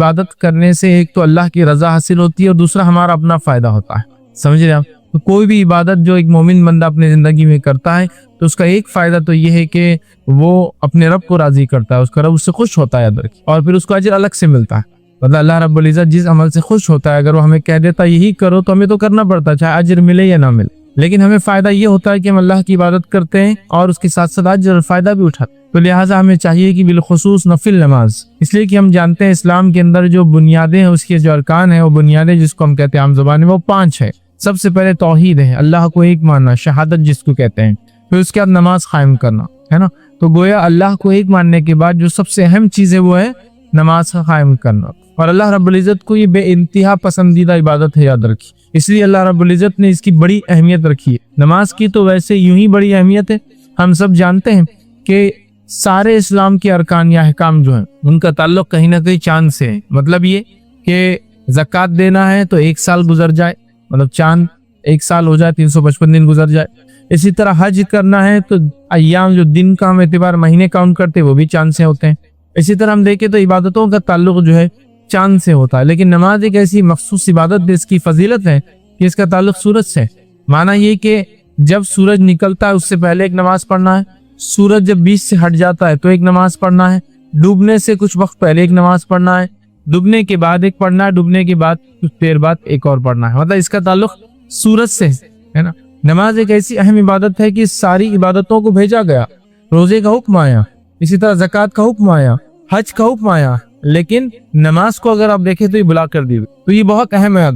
عبادت کرنے سے ایک تو اللہ کی رضا حاصل ہوتی ہے اور دوسرا ہمارا اپنا فائدہ ہوتا ہے. سمجھ رہے آپ؟ تو کوئی بھی عبادت جو ایک مومن بندہ اپنے زندگی میں کرتا ہے تو اس کا ایک فائدہ تو یہ ہے کہ وہ اپنے رب کو راضی کرتا ہے, اس کا رب اس سے خوش ہوتا ہے ادھر کی, اور پھر اس کو اجر الگ سے ملتا ہے. مطلب اللہ رب العزت جس عمل سے خوش ہوتا ہے اگر وہ ہمیں کہہ دیتا یہی کرو تو ہمیں تو کرنا پڑتا ہے, چاہے اجر ملے یا نہ ملے, لیکن ہمیں فائدہ یہ ہوتا ہے کہ ہم اللہ کی عبادت کرتے ہیں اور اس کے ساتھ ساتھ اجر اور فائدہ بھی اٹھاتے ہیں. تو لہٰذا ہمیں چاہیے کہ بالخصوص نفل نماز, اس لیے کہ ہم جانتے ہیں اسلام کے اندر جو بنیادیں ہیں, اس کے جو ارکان ہیں وہ بنیادیں جس کو ہم کہتے ہیں عام زبان میں وہ 5 ہے. سب سے پہلے توحید ہے, اللہ کو ایک ماننا, شہادت جس کو کہتے ہیں. پھر اس کے بعد نماز قائم کرنا ہے نا. تو گویا اللہ کو ایک ماننے کے بعد جو سب سے اہم چیز ہے وہ ہے نماز قائم کرنا, اور اللہ رب العزت کو یہ بے انتہا پسندیدہ عبادت ہے, یاد رکھیے. اس لیے اللہ رب العزت نے اس کی بڑی اہمیت رکھی ہے. نماز کی تو ویسے یوں ہی بڑی اہمیت ہے, ہم سب جانتے ہیں کہ سارے اسلام کے ارکان یا احکام جو ہیں ان کا تعلق کہیں نہ کہیں چاند سے ہے. مطلب یہ کہ زکوٰۃ دینا ہے تو 1 سال گزر جائے, مطلب چاند 1 سال ہو جائے, 355 دن گزر جائے. اسی طرح حج کرنا ہے تو ایام جو دن کا ہم اعتبار مہینے کاؤنٹ کرتے وہ بھی چاند سے ہوتے ہیں. اسی طرح ہم دیکھیں تو عبادتوں کا تعلق جو ہے چاند سے ہوتا ہے, لیکن نماز ایک ایسی مخصوص عبادت ہے, اس کی فضیلت ہے کہ اس کا تعلق سورج سے. معنی یہ کہ جب سورج نکلتا ہے اس سے پہلے ایک نماز پڑھنا ہے, سورج جب بیچ سے ہٹ جاتا ہے تو ایک نماز پڑھنا ہے, ڈوبنے سے کچھ وقت پہلے ایک نماز پڑھنا ہے, ڈوبنے کے بعد ایک پڑھنا ہے, ڈوبنے کے بعد کچھ دیر بعد ایک اور پڑھنا ہے. مطلب اس کا تعلق سورج سے ہے نا. نماز ایک ایسی اہم عبادت ہے کہ ساری عبادتوں کو بھیجا گیا. روزے کا حکم آیا, اسی طرح زکوٰۃ کا حکم آیا, حج کا حکم آیا, لیکن نماز کو اگر آپ دیکھیں تو یہ بلا کر دی, تو یہ بہت اہم ہے.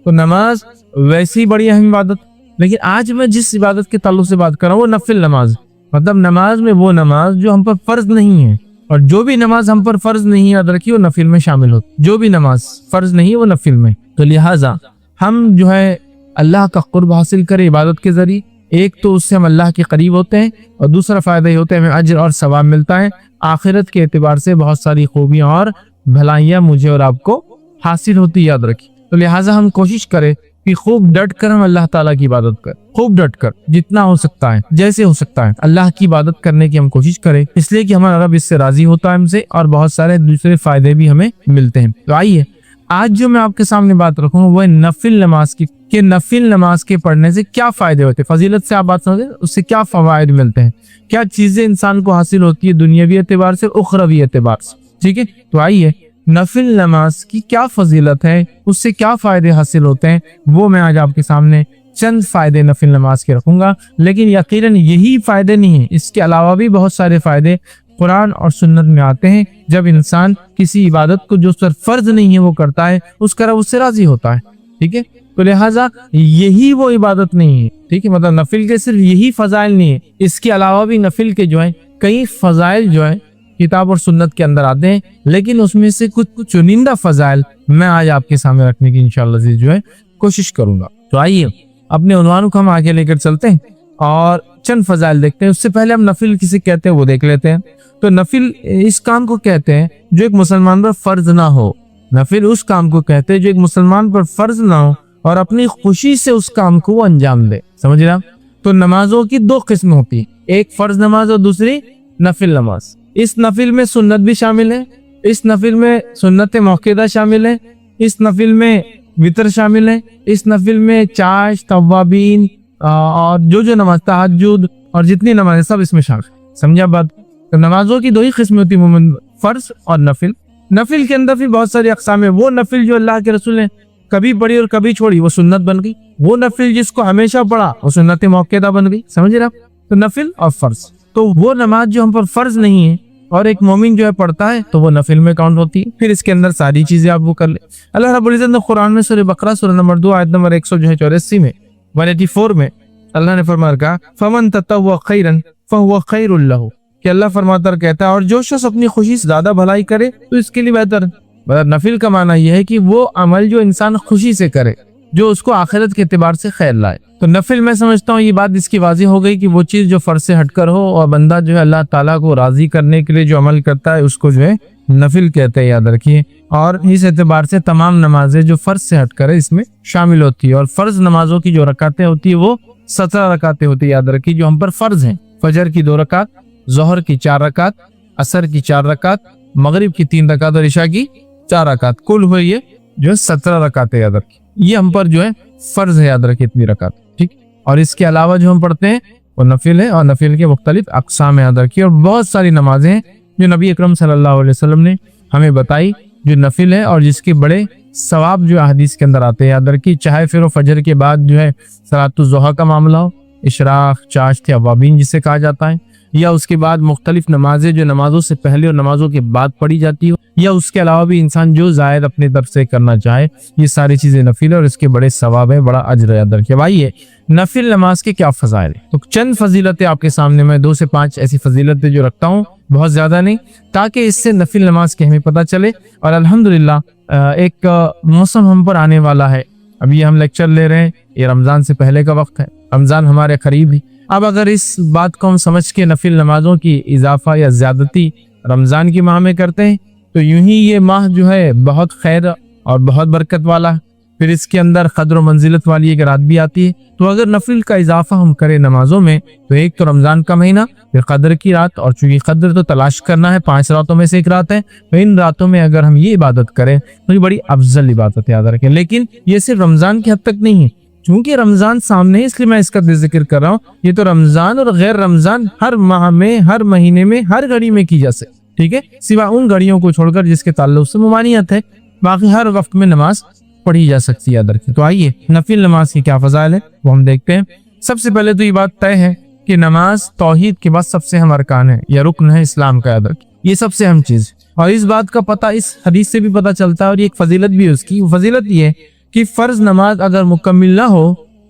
تو نماز ویسی بڑی اہم عبادت, لیکن آج میں جس عبادت کے تعلق سے بات کر رہا ہوں وہ نفل نماز. مطلب نماز میں وہ نماز جو ہم پر فرض نہیں ہے, اور جو بھی نماز ہم پر فرض نہیں ہے یاد رکھیے وہ نفل میں شامل ہوتی. جو بھی نماز فرض نہیں ہے وہ نفل میں. تو لہٰذا ہم جو ہے اللہ کا قرب حاصل کرے عبادت کے ذریعے, ایک تو اس سے ہم اللہ کے قریب ہوتے ہیں, اور دوسرا فائدہ یہ ہوتا ہے ہمیں اجر اور ثواب ملتا ہے. آخرت کے اعتبار سے بہت ساری خوبیاں اور بھلائیاں مجھے اور آپ کو حاصل ہوتی, یاد رکھیے. تو لہٰذا ہم کوشش کریں کہ خوب ڈٹ کر ہم اللہ تعالیٰ کی عبادت کریں, خوب ڈٹ کر جتنا ہو سکتا ہے, جیسے ہو سکتا ہے اللہ کی عبادت کرنے کی ہم کوشش کریں, اس لیے کہ ہمارا رب اس سے راضی ہوتا ہے ہم سے, اور بہت سارے دوسرے فائدے بھی ہمیں ملتے ہیں. تو آئیے آج جو میں آپ کے سامنے بات رکھوں وہ ہے نفل نماز کی, کہ نفل نماز کے پڑھنے سے کیا فائدے ہوتے ہیں. فضیلت سے آپ بات سمجھیں, اس سے کیا فوائد ملتے ہیں, کیا چیزیں انسان کو حاصل ہوتی ہے دنیاوی اعتبار سے, اخروی اعتبار سے. ٹھیک ہے, تو آئیے نفل نماز کی کیا فضیلت ہے, اس سے کیا فائدے حاصل ہوتے ہیں, وہ میں آج آپ کے سامنے چند فائدے نفل نماز کے رکھوں گا. لیکن یقیناً یہی فائدے نہیں ہیں, اس کے علاوہ بھی بہت سارے فائدے قرآن اور سنت میں آتے ہیں. جب انسان کسی عبادت کو جو اس پر فرض نہیں ہے وہ کرتا ہے, اس کا رب اس سے راضی ہوتا ہے. ٹھیک ہے, تو لہٰذا یہی وہ عبادت نہیں ہے. ٹھیک ہے, مطلب نفل کے صرف یہی فضائل نہیں ہے, اس کے علاوہ بھی نفل کے جو ہیں کئی فضائل جو ہیں کتاب اور سنت کے اندر آتے ہیں, لیکن اس میں سے کچھ چنندہ فضائل میں آج آپ کے سامنے رکھنے کی انشاءاللہ جو ہے کوشش کروں گا. تو آئیے اپنے عنوان کو ہم آگے لے کر چلتے ہیں اور چند فضائل دیکھتے ہیں. اس سے پہلے ہم نفل کسے کہتے ہیں وہ دیکھ لیتے ہیں. تو نفل اس کام کو کہتے ہیں جو ایک مسلمان پر فرض نہ ہو. نفل اس کام کو کہتے ہیں جو ایک مسلمان پر فرض نہ ہو اور اپنی خوشی سے اس کام کو وہ انجام دے. سمجھ رہے ہیں؟ تو نمازوں کی 2 قسم ہوتی ہیں, ایک فرض نماز اور دوسری نفل نماز. اس نفل میں سنت بھی شامل ہے, اس نفل میں سنت موقعہ شامل ہے, اس نفل میں وتر شامل ہے, اس نفل میں چاش, توابین اور جو نماز تہجد اور جتنی نماز سب اس میں شامل. سمجھا بات؟ تو نمازوں کی 2 ہی قسمیں ہوتی ہیں, فرض اور نفل. نفل کے اندر بھی بہت ساری اقسام ہیں. وہ نفل جو اللہ کے رسول نے کبھی پڑھی اور کبھی چھوڑی وہ سنت بن گئی. وہ نفل جس کو ہمیشہ پڑھا وہ سنت موقعہ بن گئی. سمجھ رہے آپ؟ تو نفل اور فرض. تو وہ نماز جو ہم پر فرض نہیں ہے اور ایک مومن جو ہے پڑھتا ہے تو وہ نفل میں کاؤنٹ ہوتی ہے. پھر اس کے اندر ساری چیزیں آپ وہ کر لیں. اللہ رب العزت نے قرآن میں سورہ بقرہ سورہ نمبر 2 آیت نمبر 184 میں 184 میں اللہ نے فرمایا کہا فمن تطوع خیرا فهو خیر له, کہ اللہ فرماتا کہتا ہے اور جو شخص اپنی خوشی سے زیادہ بھلائی کرے تو اس کے لیے بہتر. مطلب نفل کا معنی یہ ہے کہ وہ عمل جو انسان خوشی سے کرے جو اس کو آخرت کے اعتبار سے خیر لائے. تو نفل میں سمجھتا ہوں یہ بات اس کی واضح ہو گئی کہ وہ چیز جو فرض سے ہٹ کر ہو, اور بندہ جو ہے اللہ تعالیٰ کو راضی کرنے کے لیے جو عمل کرتا ہے اس کو جو ہے نفل کہتے ہیں, یاد رکھیے. اور اس اعتبار سے تمام نمازیں جو فرض سے ہٹ کر ہے اس میں شامل ہوتی ہے. اور فرض نمازوں کی جو رکعتیں ہوتی ہیں وہ 17 رکعتیں ہوتی ہیں, یاد رکھیے, جو ہم پر فرض ہیں. فجر کی 2 رکعت, ظہر کی 4 رکعت, عصر کی 4 رکعت, مغرب کی 3 رکعت اور عشاء کی 4 रकात, कुल हुए ये जो है 17 रकात याद रखिए। ये हम पर जो है फर्ज है, याद रखिए इतनी रकात, ठीक। और इसके अलावा जो हम पढ़ते हैं वो नफिल है, और नफिल के मुख्तलिफ अक़साम याद रखिए। और बहुत सारी नमाजें हैं जो नबी अकरम सल्लल्लाहु अलैहि वसल्लम ने हमें बताई जो नफिल है और जिसके बड़े सवाब जो हदीस के अंदर आते हैं, याद रखिए। चाहे फिर वो फजर के बाद जो है सलातुल ज़ुहा का मामला हो, इशराक, चाश्त, अवाबीन जिसे कहा जाता है, या उसके बाद मुख्तलिफ नमाजें जो नमाजों से पहले और नमाजों के बाद पढ़ी जाती हो, या उसके अलावा भी इंसान जो ज़ायद अपने तरफ से करना चाहे, ये सारी चीज़ें नफिल है और इसके बड़े सवाब है, बड़ा अजर याद रखिए। भाई ये नफिल नमाज के क्या फ़ज़ाइल है, तो चंद फजीलतें आपके सामने मैं 2 से 5 ऐसी फजीलतें जो रखता हूँ, बहुत ज़्यादा नहीं, ताकि इससे नफिल नमाज के हमें पता चले। और अल्हम्दुलिल्लाह एक मौसम हम पर आने वाला है, अभी हम लेक्चर ले रहे हैं, ये रमज़ान से पहले का वक्त है, रमज़ान हमारे करीब ही। अब अगर इस बात को हम समझ के नफिल नमाजों की इजाफा या ज़्यादती रमज़ान की माह में करते हैं तो यूं ही ये माह जो है बहुत खैर और बहुत बरकत वाला है। फिर इसके अंदर कद्र व मंजिलत वाली एक रात भी आती है। तो अगर नफिल का इजाफा हम करें नमाजों में तो एक तो रमज़ान का महीना, फिर कद्र की रात, और चूंकि कद्र तो तलाश करना है, 5 रातों में से एक रात है, तो इन रातों में अगर हम ये इबादत करें तो ये बड़ी अफजल इबादत याद रखें। लेकिन ये सिर्फ रमज़ान की हद तक नहीं है, चूंकि रमज़ान सामने है इसलिए मैं इसका जिक्र कर रहा हूँ। ये तो रमज़ान और गैर रमज़ान हर माह में, हर महीने में, हर घड़ी में की जा सकती, ठीक है, सिवा उन घड़ियों को छोड़कर जिसके ताल्लुक से ममानियत है, बाकी हर वक्त में नमाज पढ़ी जा सकती है याद रखें। तो आइए नफिल नमाज की क्या फजाइल है वो हम देखते हैं। सबसे पहले तो ये बात तय है कि नमाज तौहीद के बाद सबसे अहम अरकान है या रुकन है इस्लाम का, याद रखें, ये सबसे अहम चीज। और इस बात का पता इस हदीस से भी पता चलता है, और ये एक फजीलत भी है उसकी। फजीलत ये है कि फर्ज नमाज अगर मुकम्मिल ना हो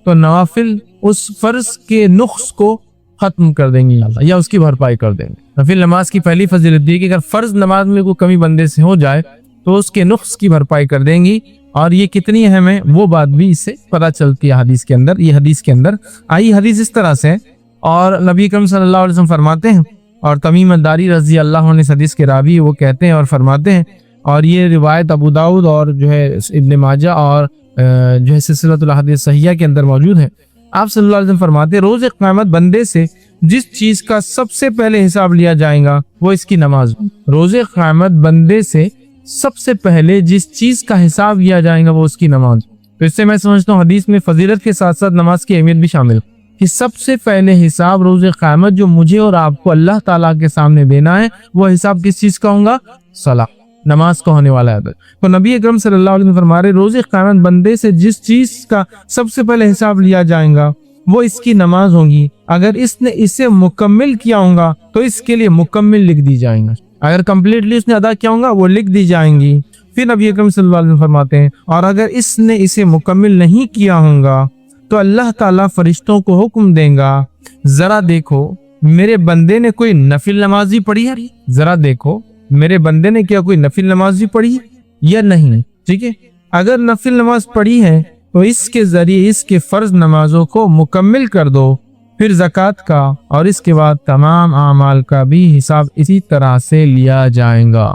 तो नवाफिल उस फर्ज के नुक्स को खत्म कर देंगे या उसकी भरपाई कर देंगे। नफिल नमाज की पहली फजीलत ये कि अगर फर्ज नमाज में कोई कमी बंदे से हो जाए तो उसके नुक्स की भरपाई कर देंगी। और ये कितनी अहम है वो बात भी इससे पता चलती है हदीस के अंदर। ये हदीस के अंदर आई हदीस इस तरह से, और नबी अकरम सल्लल्लाहु अलैहि वसल्लम फरमाते हैं, और तमीम अद-दारी रज़ी अल्लाह अन्हु इस हदीस के रावी वो कहते हैं और फरमाते हैं, और ये रिवायत अबू दाऊद और जो है इब्न माजा और जो है सिलसिलतुल अहादीस सहीहा के अंदर मौजूद है। आप सल्लल्लाहु अलैहि वसल्लम फरमाते हैं, रोज़े क़यामत बंदे से जिस चीज का सबसे पहले हिसाब लिया जाएगा वो इसकी नमाज। रोज़े क़यामत बंदे से सबसे पहले जिस चीज का हिसाब लिया जाएगा वो उसकी नमाज। तो इससे मैं समझता हूँ हदीस में फजीलत के साथ साथ नमाज की अहमियत भी शामिल, कि सबसे पहले हिसाब रोज़े क़यामत जो मुझे और आपको अल्लाह ताला के सामने देना है वो हिसाब किस चीज का होगा, सलाह, नमाज का होने वाला है। तो नबी अकरम सल्लल्लाहु अलैहि वसल्लम फरमा रहे, रोज़े क़यामत बंदे से जिस चीज का सबसे पहले हिसाब लिया जाएगा वो इसकी नमाज होगी। अगर इसने इसे मुकम्मिल किया होगा तो इसके लिए मुकम्मिल लिख दी जाएंगे, अगर कंप्लीटली उसने अदा किया होगा वो लिख दी जाएंगी। फिर नबी अकरम सल्लल्लाहु अलैहि वसल्लम फरमाते हैं, और अगर इसने इसे मुकम्मिल नहीं किया होगा तो अल्लाह ताला फरिश्तों को हुक्म देगा, जरा देखो मेरे बंदे ने कोई नफिल नमाज भी पढ़ी है, जरा देखो मेरे बंदे ने क्या कोई नफिल नमाज भी पढ़ी है या नहीं। ठीक है, अगर नफिल नमाज पढ़ी है तो इसके जरिए इसके फर्ज नमाजों को मुकम्मिल कर दो। फिर ज़कात का और इसके बाद तमाम आमाल का भी हिसाब इसी तरह से लिया जाएगा।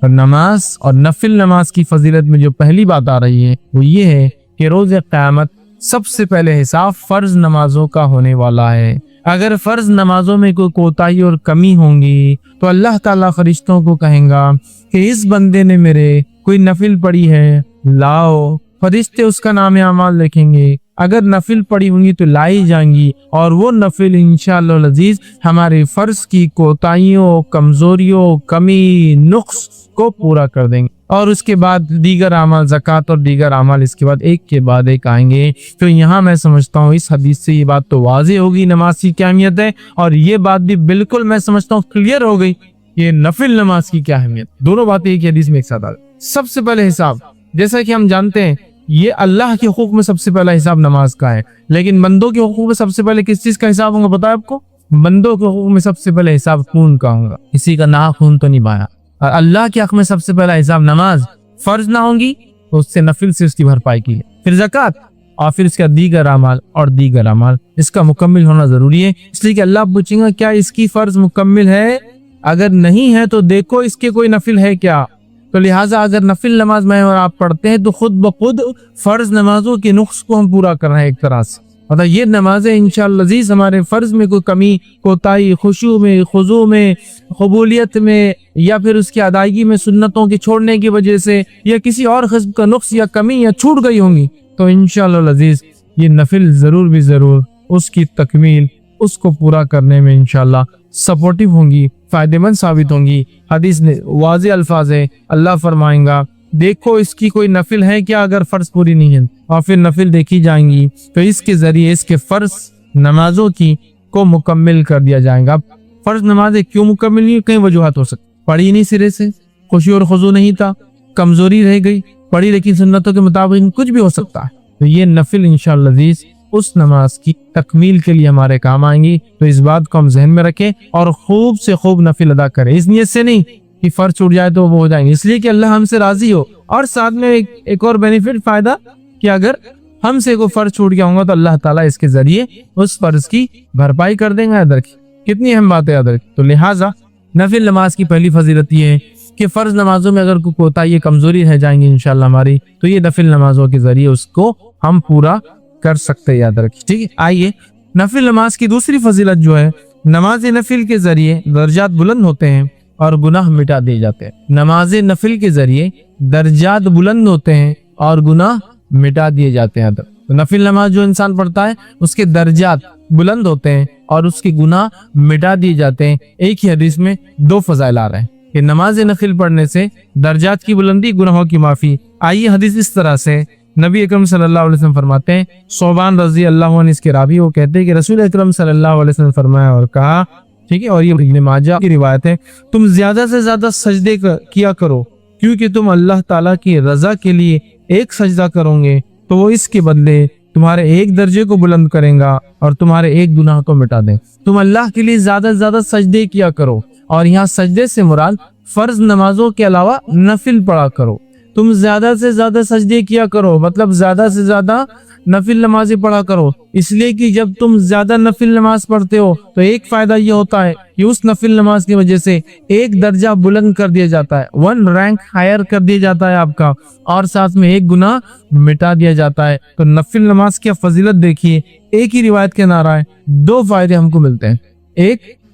और नमाज और नफिल नमाज की फजीलत में जो पहली बात आ रही है वो ये है कि रोज़े क़यामत सबसे पहले हिसाब फर्ज नमाजों का होने वाला है। अगर फर्ज नमाजों में कोई कोताही और कमी होंगी तो अल्लाह ताला फरिश्तों को कहेगा कि इस बंदे ने मेरे कोई नफिल पढ़ी है, लाओ। फरिश्ते उसका नाम आमाल लिखेंगे, अगर नफिल पढ़ी होंगी तो लाई जाएंगी, और वो नफिल इंशाअल्लाह अज़ीज हमारे फर्ज की कोताहियों, कमजोरियों, कमी, नुक्स को पूरा कर देंगे। और उसके बाद दीगर अमाल, ज़कात और दीगर अमाल इसके बाद एक के बाद एक आएंगे। तो यहाँ मैं समझता हूँ इस हदीस से ये बात तो वाज़ेह होगी नमाज की क्या अहमियत है, और ये बात भी बिल्कुल मैं समझता हूँ क्लियर हो गई ये नफिल नमाज की क्या अहमियत। दोनों बातें एक हदीस में एक साथ आ गई। सबसे पहले हिसाब, जैसा कि हम जानते हैं ये अल्लाह के हुक्म में सबसे पहला हिसाब नमाज का है, लेकिन बंदों के हुक्म में सबसे पहले किस चीज का हिसाब होगा पता है आपको? बंदों के हुक्म में सबसे पहले हिसाब खून का होगा, किसी का नाखून तो नहीं बहाया। और अल्लाह के हक में सबसे पहला हिसाब नमाज, फर्ज ना होंगी तो उससे नफिल से उसकी भरपाई की, फिर ज़कात, और फिर इसका दीगर अमाल और दीगर अमाल, इसका मुकम्मिल होना जरूरी है। इसलिए कि अल्लाह पूछेगा क्या इसकी फर्ज मुकम्मिल है, अगर नहीं है तो देखो इसके कोई नफिल है क्या। तो लिहाजा अगर नफिल नमाज मैं और आप पढ़ते हैं तो खुद ब खुद फर्ज नमाजों के नुक्स को हम पूरा कर रहे हैं एक तरह से, मतलब ये नमाजें इंशाअल्लाह अज़ीज़ हमारे फ़र्ज़ में कोई कमी कोताही, खुशू में, खुज़ू में, कबूलियत में, या फिर उसकी अदायगी में सुन्नतों के छोड़ने की वजह से, या किसी और किस्म का नुक्स या कमी या छूट गई होंगी, तो इंशाअल्लाह अज़ीज़ ये नफिल ज़रूर भी ज़रूर उसकी तकमील, उसको पूरा करने में इंशाअल्लाह सपोर्टिव होंगी, फ़ायदेमंद साबित होंगी। हदीस में वाज़े अल्फाज है, अल्लाह फरमाएंगा देखो इसकी कोई नफिल है क्या अगर फ़र्ज पूरी नहीं है, और फिर नफिल देखी जाएंगी तो इसके ज़रिए इसके फ़र्ज नमाजों की को मुकम्मिल कर दिया जाएगा। फ़र्ज नमाजें क्यों मुकम्मिल नहीं, कई वजूहत हो सकती, पढ़ी नहीं सिरे से, खुशी और खुजू नहीं था, कमज़ोरी रह गई, पढ़ी लेकिन सुन्नतों के मुताबिक, कुछ भी हो सकता है। तो ये नफिल इंशाअल्लाह अज़ीज़ उस नमाज की तकमील के लिए हमारे काम आएंगी। तो इस बात को हम जहन में रखें और खूब से खूब नफिल अदा करें, इस नियत से नहीं कि फर्ज छूट जाए तो वो हो जाएंगे, इसलिए कि अल्लाह हमसे राजी हो। और साथ में एक और बेनिफिट फायदा कि अगर हमसे कोई फर्ज छूट गया होगा तो अल्लाह ताला इसके जरिए उस फर्ज की भरपाई कर देंगे। याद रखिए कितनी अहम बात है, याद रखिए। तो लिहाजा नफिल नमाज की पहली फजीलत ये है कि फर्ज नमाजों में अगर कोई कोताही कमजोरी रह जाएंगी इंशाअल्लाह हमारी, तो ये नफिल नमाजों के जरिए उसको हम पूरा कर सकते हैं, याद रखिए। ठीक है, आइए नफिल नमाज की दूसरी फजीलत जो है, नमाज नफिल के जरिए दर्जात बुलंद होते हैं और गुनाह मिटा दिए जाते हैं। नमाज नफिल के जरिए दर्जात बुलंद होते हैं और गुनाह मिटा दिए जाते हैं। तो नफिल नमाज जो इंसान पढ़ता है उसके दर्जात बुलंद होते हैं और उसके गुनाह मिटा दिए जाते हैं। एक ही हदीस में दो फजाइल आ रहे हैं कि नमाज नफिल पढ़ने से दर्जात की बुलंदी, गुनाहों की माफी। आइए हदीस इस तरह से, नबी अकरम सल्लल्लाहु अलैहि वसल्लम फरमाते हैं, सोबान रजी अल्लाह अन्हु इसके रावी, वो कहते हैं कि रसूल अकरम सल्लल्लाहु अलैहि वसल्लम फरमाया और कहा, ठीक है, और ये इब्न माजा की रिवायत है, तुम ज्यादा से ज्यादा सजदे किया करो, क्योंकि तुम अल्लाह ताला की रजा के लिए एक सजदा करोगे तो वो इसके बदले तुम्हारे एक दर्जे को बुलंद करेगा और तुम्हारे एक गुनाह को मिटा दे। तुम अल्लाह के लिए ज्यादा से ज्यादा सजदे किया करो, और यहाँ सजदे से मुराद फर्ज नमाजों के अलावा नफिल पढ़ा करो। तुम ज्यादा से ज्यादा सजदे किया करो मतलब ज्यादा से ज्यादा नफिल नमाजें पढ़ा करो, इसलिए कि जब तुम ज्यादा नफिल नमाज पढ़ते हो तो एक फायदा ये होता है कि उस नफिल नमाज की वजह से एक दर्जा बुलंद कर दिया जाता है, 1 रैंक हायर कर दिया जाता है आपका, और साथ में एक गुनाह मिटा दिया जाता है। तो नफिल नमाज की फजीलत देखिए, एक ही रिवायत के नारा है, दो फायदे हमको मिलते हैं,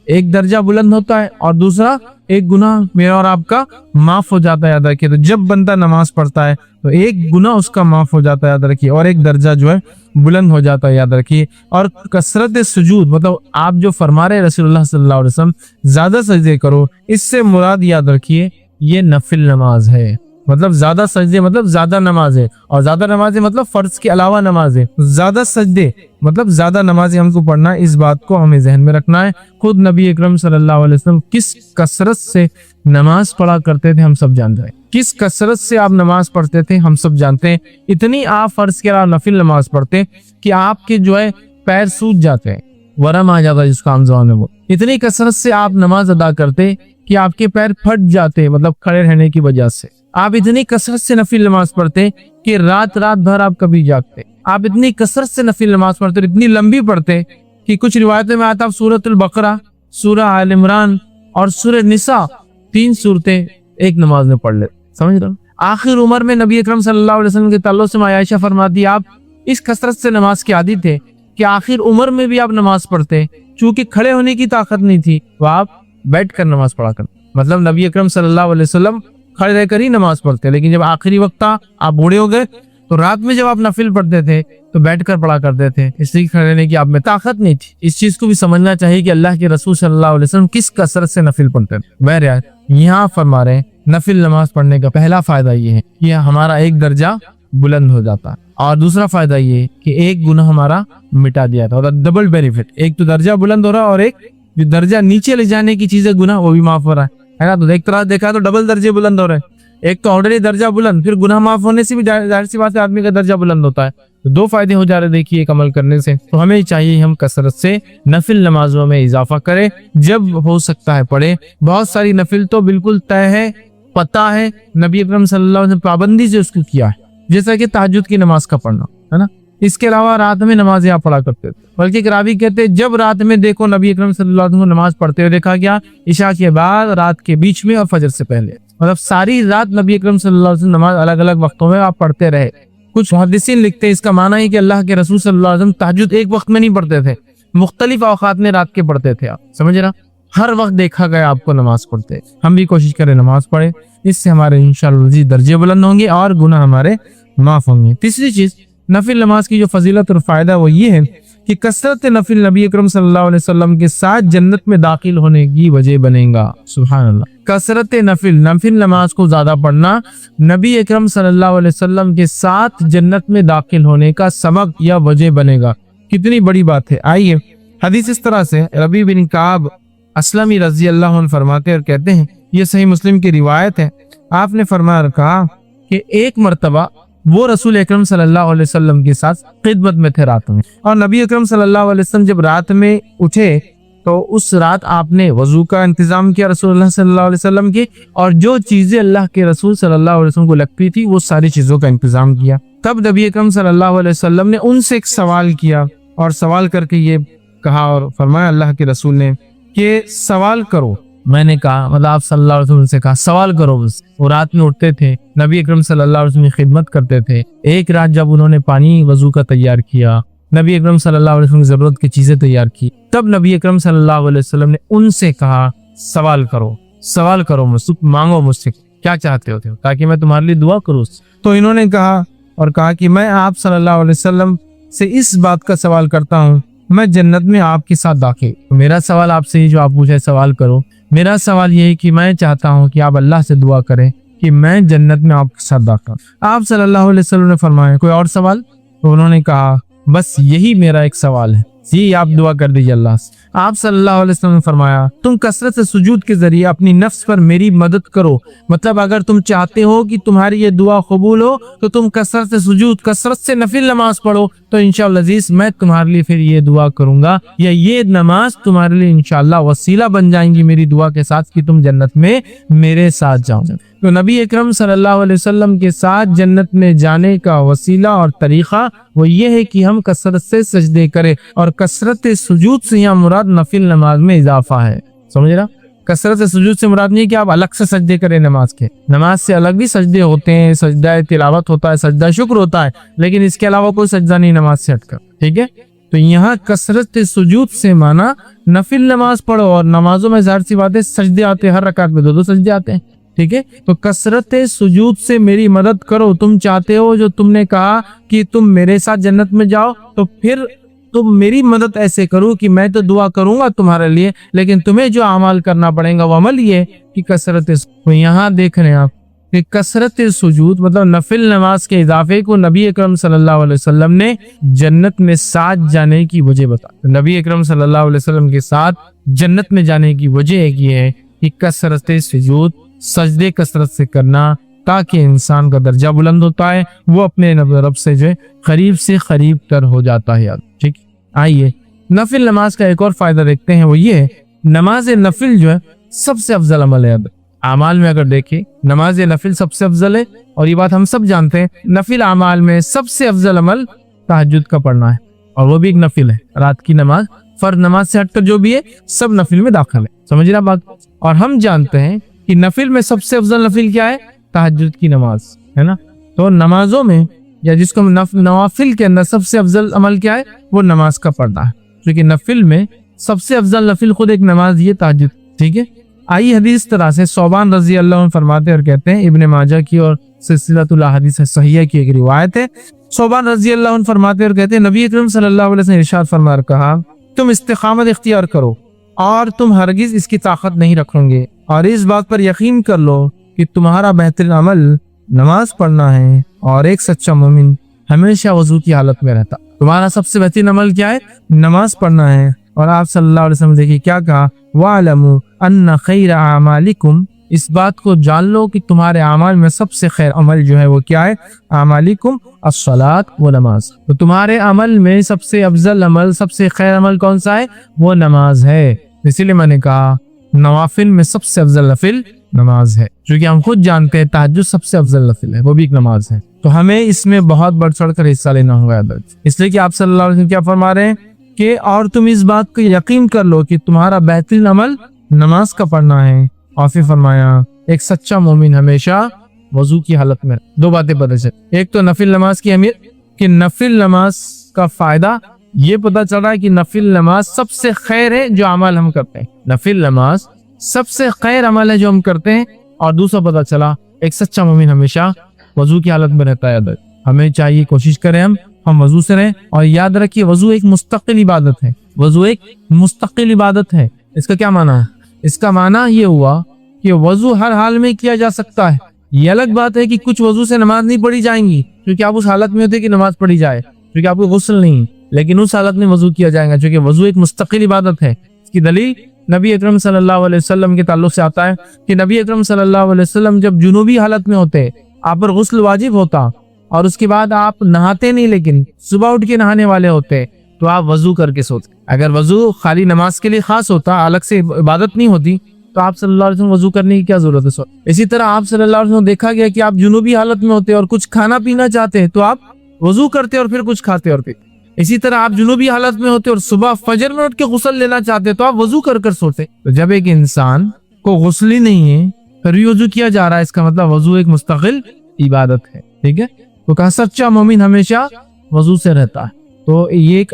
एक दर्जा बुलंद होता है और दूसरा एक गुनाह मेरा और आपका माफ हो जाता है। याद रखिए, तो जब बंदा नमाज पढ़ता है तो एक गुनाह उसका माफ हो जाता है, याद रखिए, और एक दर्जा जो है बुलंद हो जाता है, याद रखिए। और कसरत सुजूद मतलब आप जो फरमा रहे रसूलुल्लाह सल्लल्लाहु अलैहि वसल्लम ज्यादा सजदे करो, इससे मुराद याद रखिए ये नफिल नमाज है, मतलब ज्यादा सजदे मतलब ज्यादा नमाज है, और ज्यादा नमाजें मतलब फर्ज के अलावा नमाज है। ज्यादा सजदे मतलब ज्यादा नमाजें हमको पढ़ना है, इस बात को हमें जहन में रखना है। खुद नबी अकरम सल्लल्लाहु अलैहि वसल्लम किस कसरत से नमाज पढ़ा करते थे हम सब जानते हैं, किस कसरत से आप नमाज पढ़ते थे हम सब जानते हैं। इतनी आप फर्ज के अलावा नफिल नमाज पढ़ते कि आपके जो है पैर सूज जाते हैं, वरम आ जाता है जिसको आम ज़बान में वो, इतनी कसरत से आप नमाज अदा करते कि आपके पैर फट जाते मतलब खड़े रहने की वजह से। आप इतनी कसरत से नफिल नमाज पढ़ते कि रात भर आप कभी जागते। आप इतनी कसरत से नफिल नमाज पढ़ते, इतनी लंबी पढ़ते कि कुछ रिवायतों में आता आप सूरतुल बकरा, सूरह आल इमरान और सूरह निसा 3 सूरतें एक नमाज में पढ़ लेते। समझ रहे हो? आखिर उम्र में नबी अकरम सल्लल्लाहु अलैहि वसल्लम के ताल्लुक से आयशा फरमाती आप इस कसरत से नमाज के आदी थे कि आखिर उम्र में भी आप नमाज पढ़ते, चूंकि खड़े होने की ताकत नहीं थी तो आप बैठ कर नमाज पढ़ा कर, मतलब नबी अकरम सल्लल्लाहु अलैहि वसल्लम खड़े रहकर ही नमाज पढ़ते, लेकिन जब आखिरी वक्त था आप बूढ़े हो गए तो रात में जब आप नफिल पढ़ते थे तो बैठकर पढ़ा करते थे, इसलिए खड़े रहने की आप में ताकत नहीं थी। इस चीज को भी समझना चाहिए कि अल्लाह के रसूल सल्लल्लाहु अलैहि वसल्लम किस कसरत से नफिल पढ़ते थे। बहरहाल यहाँ फरमा रहे हैं नफिल नमाज पढ़ने का पहला फायदा ये है कि हमारा एक दर्जा बुलंद हो जाता है, और दूसरा फायदा ये कि एक गुनाह हमारा मिटा दिया था, और डबल बेनिफिट, एक तो दर्जा बुलंद हो रहा है और एक जो दर्जा नीचे ले जाने की चीज है गुनाह वो भी माफ हो रहा है ना। तो एक तरह देखा तो डबल दर्जे बुलंद हो रहे हैं, एक तो ऑलरेडी दर्जा बुलंद, फिर गुनाह माफ होने से भी जाहिर सी बात है आदमी का दर्जा बुलंद होता है। तो दो फायदे हो जा रहे देखिए एक अमल करने से। तो हमें चाहिए हम कसरत से नफिल नमाजों में इजाफा करें, जब हो सकता है पढ़े। बहुत सारी नफिल तो बिल्कुल तय है, पता है, नबी अकरम सल्लल्लाहु अलैहि वसल्लम पाबंदी से उसको किया है, जैसा कि तहज्जुद की नमाज का पढ़ना है ना। इसके अलावा रात में नमाजें आप पढ़ा करते थे, बल्कि एक रावी कहते हैं जब रात में देखो नबी अकरम सल्लल्लाहु अलैहि वसल्लम नमाज पढ़ते हुए देखा गया, इशा के बाद, रात के बीच में और फजर से पहले, मतलब सारी रात नबी अकरम सल्लल्लाहु अलैहि वसल्लम नमाज अलग अलग वक्तों में आप पढ़ते रहे। कुछ मुहद्दिसीन लिखते हैं इसका माना है कि अल्लाह के रसूल सल्लल्लाहु अलैहि वसल्लम तहज्जुद एक वक्त में नहीं पढ़ते थे, मुख्तलिफ औकात में रात के पढ़ते थे। आप समझ रहे, हर वक्त देखा गया आपको नमाज पढ़ते। हम भी कोशिश करें नमाज पढ़े, इससे हमारे इंशाअल्लाह दर्जे बुलंद होंगे और गुनाह हमारे माफ होंगे। तीसरी चीज, नफिल नमाज की जो फजीलत और फायदा वो ये है कि कसरत नफिल नबी अकरम सल्लल्लाहु अलैहि वसल्लम के साथ जन्नत में दाखिल होने की वजह बनेगा। सुभान अल्लाह, कसरत नफिल नमाज को ज्यादा पढ़ना नबी अकरम सल्लल्लाहु अलैहि वसल्लम के साथ जन्नत में दाखिल होने का सबब या वजह बनेगा। कितनी बड़ी बात है। आइए, हदीस इस तरह से रबी बिन काब असलमी रजी अल्लाह अन्हु फरमाते और कहते हैं, ये सही मुस्लिम की रिवायत है, आपने फरमाया कहा कि एक मर्तबा वो रसूल अकरम सल्लल्लाहु अलैहि वसल्लम के साथ खिदमत में थे रात में, और नबी अकरम सल्लल्लाहु अलैहि वसल्लम जब रात में उठे तो उस रात आपने वजू का इंतजाम किया रसूलुल्लाह सल्लल्लाहु अलैहि वसल्लम की, और जो चीजें अल्लाह के रसूल सल्लल्लाहु अलैहि वसल्लम को लगती थी वो सारी चीजों का इंतजाम किया। तब नबी अकरम सल्लल्लाहु अलैहि वसल्लम ने उनसे एक सवाल किया, और सवाल करके ये कहा और फरमाया अल्लाह के रसूल ने कि सवाल करो। मैंने कहा, मतलब आप सल्लल्लाहु अलैहि वसल्लम से कहा सवाल करो बस। वो रात में उठते थे, नबी अकरम सल्लल्लाहु अलैहि वसल्लम की खिदमत करते थे। एक रात जब उन्होंने पानी वजू का तैयार किया, नबी अकरम सल्लल्लाहु अलैहि वसल्लम की जरूरत की चीजें तैयार की, तब नबी अकरम सल्लल्लाहु अलैहि वसल्लम ने उनसे कहा सवाल करो मुझसे, मांगो मुझसे क्या चाहते हो ताकि मैं तुम्हारे लिए दुआ करूँ। तो इन्होंने कहा और कहा कि मैं आप सल्लल्लाहु अलैहि वसल्लम से इस बात का सवाल करता हूँ, मैं जन्नत में आपके साथ दाखिल। मेरा सवाल आपसे ही जो आप पूछे सवाल करो, मेरा सवाल ये है कि मैं चाहता हूँ कि आप अल्लाह से दुआ करें कि मैं जन्नत में आपके साथ दाखिल। आप सल्लल्लाहु अलैहि वसल्लम ने फरमाया कोई और सवाल? तो उन्होंने कहा बस यही मेरा एक सवाल है, जी आप दुआ कर दीजिए अल्लाह से। आप सल्लल्लाहु अलैहि वसल्लम ने फरमाया तुम कसरत से सुजूद के जरिए अपनी नफ्स पर मेरी मदद करो। मतलब अगर तुम चाहते हो कि तुम्हारी ये दुआ कबूल हो तो तुम कसरत से सुजूद, कसरत से नफिल नमाज पढ़ो, तो इंशाअल्लाह अजीज मैं तुम्हारे लिए फिर ये दुआ करूंगा, या ये नमाज तुम्हारे लिए इंशाअल्लाह वसीला बन जाएंगी मेरी दुआ के साथ कि तुम जन्नत में मेरे साथ जाओ। तो नबी अकरम सल्लल्लाहु अलैहि वसल्लम के साथ जन्नत में जाने का वसीला और तरीका वो ये है कि हम कसरत से सजदे करें, और कसरत सुजूद से यहाँ मुराद नफिल नमाज में इजाफा है। समझ रहा, कसरत से सुजूद से मुराद नहीं कि आप अलग से सजदे करें नमाज के, नमाज से अलग भी सजदे होते हैं, सजदा तिलावत होता है, सजदा शुक्र होता है, लेकिन इसके अलावा कोई सजदा नहीं नमाज से हटकर। ठीक है, तो यहाँ कसरत सुजूद से माना नफिल नमाज पढ़ो, और नमाजों में जाहिर सी बात है सजदे आते हैं, हर रकात में 2-2 सजदे आते हैं। ठीक है, तो कसरत सुजूद से मेरी मदद करो। तुम चाहते हो, जो तुमने कहा कि तुम मेरे साथ जन्नत में जाओ, तो फिर तुम मेरी मदद ऐसे करो कि मैं तो दुआ करूंगा तुम्हारे लिए, लेकिन तुम्हें जो अमल करना पड़ेगा वो अमल ये कि कसरत। तो यहाँ देख रहे हैं आप कि कसरत सुजूद मतलब नफिल नमाज के इजाफे को नबी अकरम सल्लल्लाहु अलैहि वसल्लम ने जन्नत में साथ जाने की वजह बता। नबी अकरम सल्लल्लाहु अलैहि वसल्लम के साथ जन्नत में जाने की वजह एक ये है कि कसरत सुजूद, सजदे कसरत से करना, ताकि इंसान का दर्जा बुलंद होता है, वो अपने रब से जो है करीब से करीब तर हो जाता है। ठीक, आइए नफिल नमाज का एक और फायदा देखते हैं, वो ये नमाज नफिल जो है सबसे अफजल अमल है। अमाल में अगर देखें नमाज नफिल सबसे अफजल है, और ये बात हम सब जानते हैं। नफिल अमाल में सबसे अफजल अमल तहज्जुद का पढ़ना है, और वो भी एक नफिल है। रात की नमाज फर्ज नमाज से हटकर जो भी है सब नफिल में दाखिल है। समझ रहा बात? और हम जानते हैं कि नफिल में सबसे अफजल नफिल क्या है? तहज्जुद की नमाज है ना। तो नमाजों में या जिसको नवाफिल के अंदर सबसे अफजल अमल क्या है? वो नमाज का पढ़ना है, क्योंकि नफिल में सबसे अफजल नफिल खुद एक नमाज, ये तहज्जुद। ठीक है, आई हदीस तरह से सौबान रजी अल्लाह अन्हु फरमाते और कहते हैं, इब्ने माजा की और सिलसिलतुल अहादीस सहीह की एक रिवायत है। सौबान रजी अल्लाह अन्हु फरमाते और कहते हैं, नबी अकरम सल्लल्लाहु अलैहि वसल्लम ने इरशाद फरमाकर कहा, तुम इस्तिकामत इख्तियार करो और तुम हरगिज इसकी ताकत नहीं रखोगे, और इस बात पर यकीन कर लो कि तुम्हारा बेहतरीन अमल नमाज पढ़ना है, और एक सच्चा मोमिन हमेशा वजू की हालत में रहता। तुम्हारा सबसे बेहतरीन अमल क्या है? नमाज पढ़ना है। और आप सल्लल्लाहु अलैहि वसल्लम देखिए क्या कहा, वालमु अन्ना खैर आमालिकुम, इस बात को जान लो कि तुम्हारे अमाल में सबसे खैर अमल जो है वो क्या है? आमालिकुम अस्सलात व नमाज। तो तुम्हारे अमल में सबसे अफजल अमल, सबसे खैर अमल कौन सा है? वो नमाज है। इसीलिए मैंने कहा नवाफिल में सबसे अफजल नफिल नमाज है, क्योंकि हम खुद जानते हैं तहज्जुद सबसे अफजल नफिल है, वो भी एक नमाज है। तो हमें इसमें बहुत बढ़ चढ़ कर हिस्सा लेना होगा, इसलिए कि आप सल्लल्लाहु अलैहि वसल्लम क्या फरमा रहे हैं कि और तुम इस बात को यकीन कर लो कि तुम्हारा बेहतरीन अमल नमाज का पढ़ना है। और फिर फरमाया एक सच्चा मोमिन हमेशा वजू की हालत में। दो बातें पता चल, एक तो नफिल नमाज की अहमियत कि नफिल नमाज का फायदा ये पता चल रहा है कि नफिल नमाज सबसे खैर है जो अमल हम करते हैं। नफिल नमाज सबसे खैर अमल है जो हम करते हैं। और दूसरा पता चला एक सच्चा मोमिन हमेशा वजू की हालत में रहता है। हमें चाहिए कोशिश करें हम वजू से रहें। और याद रखिए वजू एक मुस्तकिल इबादत है। वजू एक मुस्तकिल इबादत है। इसका क्या माना है? इसका माना ये हुआ कि वजू हर हाल में किया जा सकता है। ये अलग बात है कि कुछ वजू से नमाज नहीं पढ़ी जाएंगी क्योंकि आप उस हालत में होते कि नमाज पढ़ी जाए, क्योंकि आपको गुस्ल नहीं, लेकिन उस हालत में वजू किया जाएगा क्योंकि वजू एक मुस्तकिल इबादत है। इसकी दलील नबी अकरम सल्लल्लाहु अलैहि वसल्लम के ताल्लुक से आता है कि नबी अकरम सल्लल्लाहु अलैहि वसल्लम जब जुनूबी हालत में होते आप पर गुस्ल वाजिब होता और उसके बाद आप नहाते नहीं, लेकिन सुबह उठ के नहाने वाले होते तो आप वजू करके सोते। अगर वजू खाली नमाज के लिए खास होता, अलग से इबादत नहीं होती, तो आप सल्लल्लाहु अलैहि वसल्लम वजू करने की क्या जरूरत है? इसी तरह आप सल्लल्लाहु अलैहि वसल्लम देखा गया कि आप जुनूबी हालत में होते और कुछ खाना पीना चाहते तो आप वजू करते और फिर कुछ खाते और पीते। इसी तरह आप जुनूबी हालत में होते और सुबह फजर में उठ के गुस्ल लेना चाहते तो आप वजू कर सोते। तो जब एक इंसान को गुस्ल ही नहीं है फिर भी वजू किया जा रहा है, इसका मतलब वजू एक मुस्तकिल इबादत है। ठीक है, तो कहा सच्चा मोमिन हमेशा वजू से रहता है। तो ये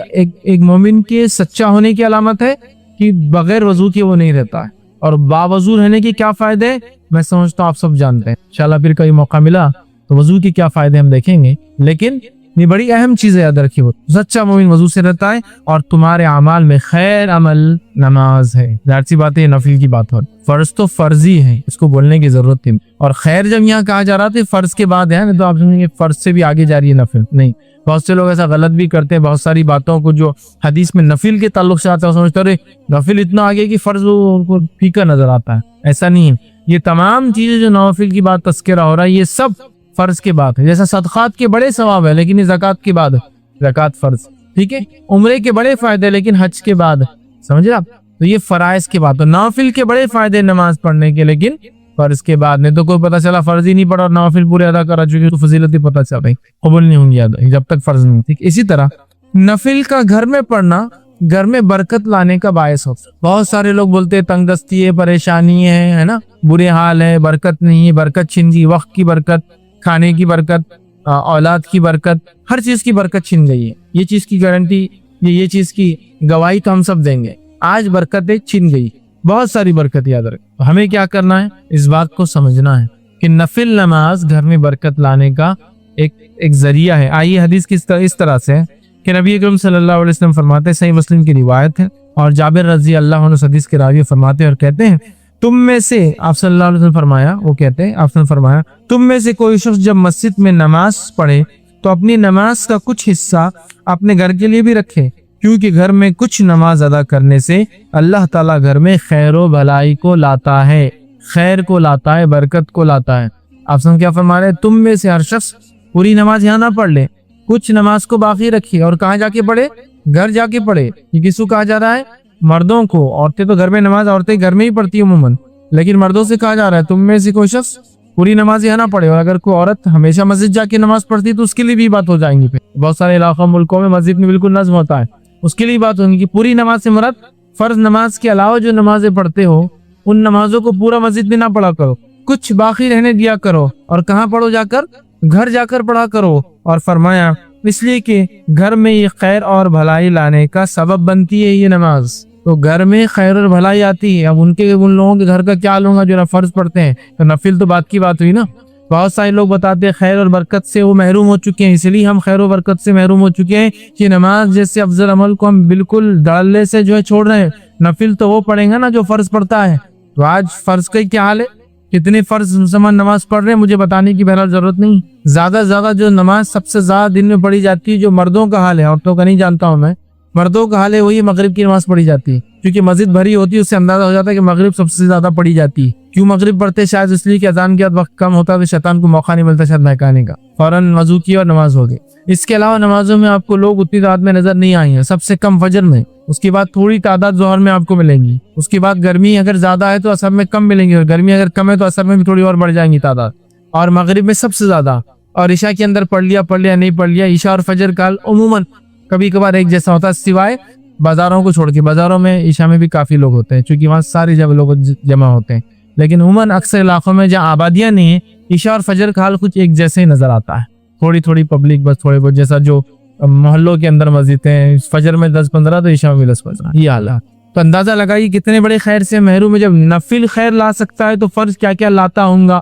एक मोमिन के सच्चा होने की अलामत है कि बगैर वजू के वो नहीं रहता है। और बावजू रहने के क्या फायदे मैं समझता हूँ आप सब जानते हैं। इंशाल्लाह फिर कभी मौका मिला तो वजू के क्या फायदे हम देखेंगे, लेकिन ये बड़ी अहम चीज है, याद रखिए वो सच्चा मोमिन वजू से रहता है और तुम्हारे अमाल में खैर अमल नमाज है। जाहिर सी बात है नफिल की बात हो, फर्ज तो फर्जी है, इसको बोलने की जरूरत थी। और खैर जब यहाँ कहा जा रहा था फर्ज के बाद है, नहीं तो आप समझेंगे फर्ज से भी आगे जा रही है नफिल। नहीं, बहुत से लोग ऐसा गलत भी करते हैं। बहुत सारी बातों को जो हदीस में नफिल के ताल्लुक से आता है समझते अरे नफिल इतना आगे कि फर्ज उनको फीका नजर आता है। ऐसा नहीं है। ये तमाम चीजें जो नफिल की बात तस्करा हो रहा है ये सब फर्ज के बाद है। जैसा सदकात के बड़े सवाब है लेकिन ये ज़कात के बाद है, ज़कात फर्ज। ठीक है, उम्रे के बड़े फायदे लेकिन हज के बाद है, समझे आप? तो ये फराइज के बाद, तो नाफिल के बड़े फायदे नमाज पढ़ने के लेकिन फर्ज के बाद। नहीं तो कोई पता चला फर्ज ही नहीं पढ़ा और नाफिल पूरे अदा करा चुके तो फजीलत ही पता चल रही, कबूल नहीं होंगी याद जब तक फर्ज नहीं। ठीक, इसी तरह नफिल का घर में पढ़ना घर में बरकत लाने का बायस होता है। बहुत सारे लोग बोलते हैं तंगदस्ती है, परेशानी है ना, बुरे हाल है, बरकत नहीं है, बरकत छिन गई, वक्त की बरकत, खाने की बरकत, औलाद की बरकत, हर चीज की बरकत छिन गई है। ये चीज की गारंटी, ये चीज की गवाही तो हम सब देंगे। आज बरकतें छिन गई, बहुत सारी बरकत याद रखें। तो हमें क्या करना है, इस बात को समझना है कि नफिल नमाज घर में बरकत लाने का एक जरिया है। आइए हदीस की इस तरह से है कि नबी अकरम सल्लल्लाहु अलैहि वसल्लम फरमाते हैं, सही मुस्लिम की रिवायत है और जाबिर रजी अल्लाह अन्हु हदीस के रावी फरमाते हैं और कहते हैं तुम में से, आप सल्लल्लाहु अलैहि वसल्लम फरमाया, वो कहते हैं आपने फरमाया तुम में से कोई शख्स जब मस्जिद में नमाज पढ़े तो अपनी नमाज का कुछ हिस्सा अपने घर के लिए भी रखे, क्योंकि घर में कुछ नमाज अदा करने से अल्लाह ताला घर में खैर व भलाई को लाता है, खैर को लाता है, बरकत को लाता है। आप सब क्या फरमा रहे हैं, तुम में से हर शख्स पूरी नमाज यहाँ ना पढ़ ले, कुछ नमाज को बाकी रखिए। और कहाँ जाके पढ़े, घर जाके पढ़े। ये किसको कहा जा रहा है, मर्दों को। औरतें तो घर में नमाज, औरतें घर में ही पढ़ती है उम्मन, लेकिन मर्दों से कहा जा रहा है तुम में से कोई शख्स पूरी नमाज यहाँ ना पढ़े। और अगर कोई औरत हमेशा मस्जिद जाके नमाज पढ़ती तो उसके लिए भी बात हो जाएंगी। फिर बहुत सारे इलाकों मुल्कों में मस्जिद में बिल्कुल नज्म होता है, उसके लिए बात होगी कि पूरी नमाज से मुराद फर्ज नमाज के अलावा जो नमाजें पढ़ते हो उन नमाजों को पूरा मस्जिद में ना पढ़ा करो, कुछ बाकी रहने दिया करो। और कहाँ पढ़ो, जाकर घर जाकर पढ़ा करो। और फरमाया इसलिए कि घर में ये खैर और भलाई लाने का सबब बनती है ये नमाज। तो घर में खैर और भलाई आती है। अब उन लोगों के घर का क्या लूंगा जो ना फर्ज पढ़ते हैं, तो नफिल तो बात की बात हुई ना। बहुत सारे लोग बताते हैं खैर और बरकत से वो महरूम हो चुके हैं, इसलिए हम खैर और बरकत से महरूम हो चुके हैं कि नमाज जैसे अफजल अमल को हम बिल्कुल डरले से जो है छोड़ रहे हैं। नफिल तो वो पढ़ेंगे ना जो फर्ज पढ़ता है। तो आज फर्ज का क्या हाल है, कितने फर्ज मुसलमान नमाज पढ़ रहे हैं मुझे बताने की बहरहाल जरूरत नहीं। ज्यादा से ज्यादा जो नमाज सबसे ज्यादा दिन में पढ़ी जाती है, जो मर्दों का हाल है, औरतों का नहीं जानता हूँ मैं, मर्दों का हाल है वही मगरिब की नमाज पढ़ी जाती है, क्योंकि मस्जिद भरी होती है, उससे अंदाजा हो जाता है कि मगरिब सबसे ज्यादा पढ़ी जाती है। क्यों मगरिब पढ़ते, शायद इसलिए कि अजान के बाद वक्त कम होता है तो शैतान को मौका नहीं मिलता शायद महकाने का, फौरन वजू की और नमाज हो गई। इसके अलावा नमाजों में आपको लोग उतनी तादाद में नजर नहीं आई है, सबसे कम फजर में, उसके बाद थोड़ी तादाद जोहर में आपको मिलेंगी, उसके बाद गर्मी अगर ज्यादा है तो असर में कम मिलेंगी, और गर्मी अगर कम है तो असर में भी थोड़ी और बढ़ जाएंगी तादाद, और मगरिब में सबसे ज्यादा, और ईशा के अंदर पढ़ लिया नहीं पढ़ लिया। ईशा और फजर काल उमूमन कभी कभार एक जैसा होता है, सिवाय बाजारों को छोड़ के। बाजारों में ईशा में भी काफी लोग होते हैं क्योंकि वहाँ सारे जब लोग जमा होते हैं, लेकिन उमूमन अक्सर इलाकों में जहाँ आबादियां नहीं है, ईशा और फजर का हाल कुछ एक जैसे ही नजर आता है। थोड़ी थोड़ी पब्लिक, बस थोड़े बहुत, जैसा जो मोहल्लों के अंदर मस्जिदें हैं, फजर में 10-15 तो ईशा में 10-15, ये हाल है। तो अंदाजा लगाइए कितने बड़े खैर से महरूम है। जब नफिल खैर ला सकता है तो फर्ज क्या क्या लाता होगा।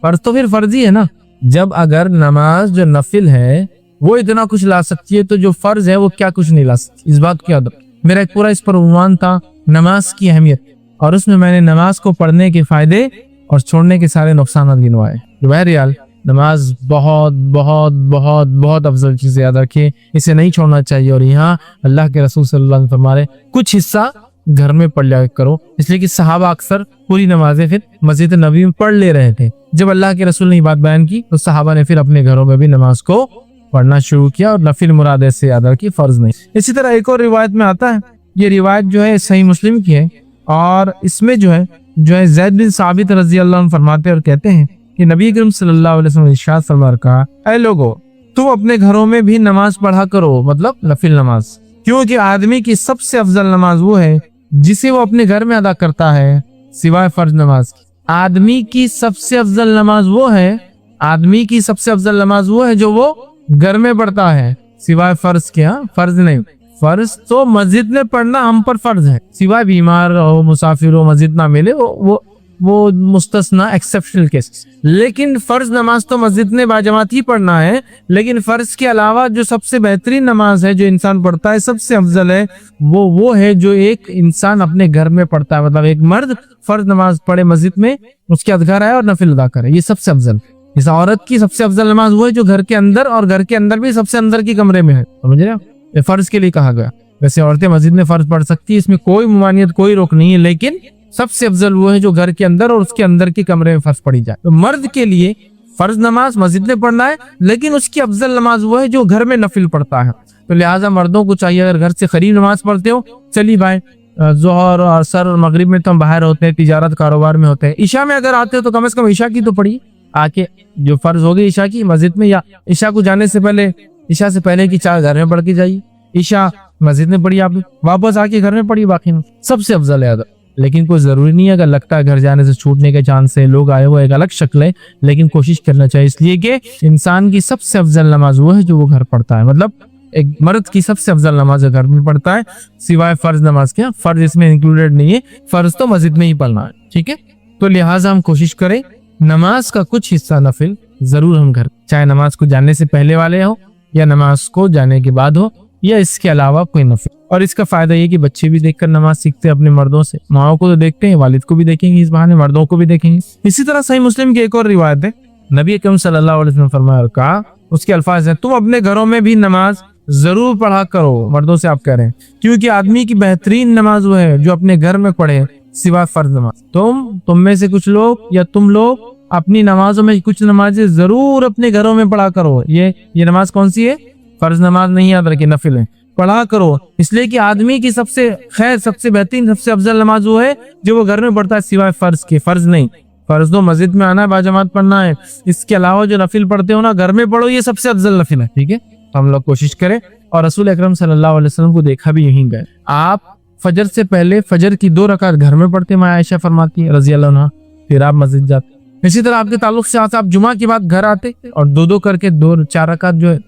फर्ज तो फिर फर्ज ही है ना। जब अगर नमाज जो नफिल है वो इतना कुछ ला सकती है, तो जो फर्ज है वो क्या कुछ नहीं ला सकती। इस बात को याद रखो। मेरा एक पूरा इस पर उन्वान था नमाज की अहमियत, और उसमें मैंने नमाज को पढ़ने के फायदे और छोड़ने के सारे नुकसान गिनवाए। बहरहाल नमाज बहुत बहुत बहुत बहुत अफजल चीज याद रखिए, इसे नहीं छोड़ना चाहिए। और यहाँ अल्लाह के रसूल सल्लल्लाहु अलैहि वसल्लम फरमा रहे कुछ हिस्सा घर में पढ़ लिया करो, इसलिए कि सहाबा अक्सर पूरी नमाजें फिर मस्जिद नबी में पढ़ ले रहे थे। जब अल्लाह के रसूल ने ये बात बयान की तो सहाबा ने फिर अपने घरों में भी नमाज को पढ़ना शुरू किया, और नफिल मुराद ऐसे याद रखी, फर्ज नहीं। इसी तरह एक और रिवायत में आता है, ये रिवायत जो है सही मुस्लिम की है, और इसमें जो है ज़ैद बिन साबित रजी अल्लाह अन्हु फरमाते और कहते हैं कि नबी करीम सल्लल्लाहु अलैहि वसल्लम ने इरशाद फरमाया, कहा ऐ लोगो तुम अपने घरों में भी नमाज पढ़ा करो, मतलब नफिल नमाज, क्योंकि आदमी की सबसे अफजल नमाज वो है जिसे वो अपने घर में अदा करता है सिवाय फर्ज नमाज की। आदमी की सबसे अफजल नमाज वो है, आदमी की सबसे अफजल नमाज वो है जो वो घर में पढ़ता है सिवाय फर्ज के। फर्ज नहीं, फर्ज तो मस्जिद में पढ़ना हम पर फर्ज है, सिवाय बीमार हो, मुसाफिर हो, मस्जिद ना मिले, वो मुस्तस्ना एक्सेप्शनल केसेस। लेकिन फर्ज नमाज तो मस्जिद में बाजमात ही पढ़ना है। लेकिन फर्ज के अलावा जो सबसे बेहतरीन नमाज है जो इंसान पढ़ता है, सबसे अफजल है, वो है जो एक इंसान अपने घर में पढ़ता है। मतलब एक मर्द फर्ज नमाज पढ़े मस्जिद में, उसके अदकार आए और नफिल अदा करे, ये सबसे अफजल। इस औरत की सबसे अफजल नमाज वो है जो घर के अंदर, और घर के अंदर भी सबसे अंदर की कमरे में है, समझ रहे हो, ये फर्ज के लिए कहा गया। वैसे औरतें मस्जिद में फर्ज पढ़ सकती है, इसमें कोई मुमानियत, कोई रोक नहीं है, लेकिन सबसे अफजल वो है जो घर के अंदर और उसके अंदर के कमरे में फर्ज पढ़ी जाए। तो मर्द के लिए फर्ज नमाज मस्जिद में पढ़ना है, लेकिन उसकी अफजल नमाज वो है जो घर में नफिल पढ़ता है। तो लिहाजा मर्दों को चाहिए, अगर घर से करीब नमाज पढ़ते हो, चलिए भाई जोहर और असर और मगरिब में तो हम बाहर होते हैं, तिजारत कारोबार में होते हैं, ईशा में अगर आते हो तो कम से कम ईशा की तो पढ़िए, आके जो फर्ज होगी ईशा की मस्जिद में, या ईशा को जाने से पहले, ईशा से पहले की 4 घर में पढ़ के जाइए, ईशा मस्जिद में पढ़िए, आप वापस आके घर में पढ़िए, बाकी में सबसे अफजल है। लेकिन कोई जरूरी नहीं है, अगर लगता है घर जाने से छूटने के चांस है, लोग आए हुए, एक अलग शक्ल है, लेकिन कोशिश करना चाहिए, इसलिए कि इंसान की सबसे अफजल नमाज वो है जो वो घर पढ़ता है। मतलब एक मर्द की सबसे अफजल नमाज घर में पढ़ता है सिवाय फर्ज नमाज के। फर्ज इसमें इंक्लूडेड नहीं है, फर्ज तो मस्जिद में ही पढ़ना है, ठीक है। तो लिहाजा हम कोशिश करें नमाज का कुछ हिस्सा नफिल जरूर हम घर, चाहे नमाज को जाने से पहले वाले हो या नमाज को जाने के बाद हो, या इसके अलावा कोई नफिल। और इसका फायदा ये कि बच्चे भी देखकर नमाज सीखते हैं अपने मर्दों से, माओ को तो देखते हैं, वालिद को भी देखेंगे, इस बहाने मर्दों को भी देखेंगे। इसी तरह सही मुस्लिम की एक और रिवायत है, नबी अकरम सल्लल्लाहु अलैहि वसल्लम ने फरमाया, कहा, उसके अल्फाज हैं, तुम अपने घरों में भी नमाज जरूर पढ़ा करो, मर्दों से आप कह रहे हैं, क्योंकि आदमी की बेहतरीन नमाज वो है जो अपने घर में पढ़े सिवा फर्ज नमाज। तुम में से कुछ लोग या तुम लोग अपनी नमाजों में कुछ नमाजें जरूर अपने घरों में पढ़ा करो। ये नमाज कौन सी है? फर्ज नमाज नहीं, याद रखिए, नफिल है, पढ़ा करो। इसलिए कि आदमी की सबसे खैर, सबसे बेहतरीन, सबसे अफजल नमाज वो है जो वो घर में पढ़ता है सिवाय फर्ज के। फर्ज नहीं, फर्ज तो मस्जिद में आना है, बाजमात पढ़ना है, इसके अलावा जो नफिल पढ़ते हो ना घर में पढ़ो, ये सबसे अफजल नफिल है, ठीक है। तो हम लोग कोशिश करें, और रसूल अकरम सल्लल्लाहु अलैहि वसल्लम को देखा भी यहीं गए, आप फजर से पहले फजर की 2 रकात घर में पढ़ते, माँ आयशा फरमाती है रजी अल्लाह अन्हा, फिर आप मस्जिद जाते। इसी तरह आपके ताल्लुक से आप जुमा के बाद घर आते और 2-2 करके 2-4 रकात जो है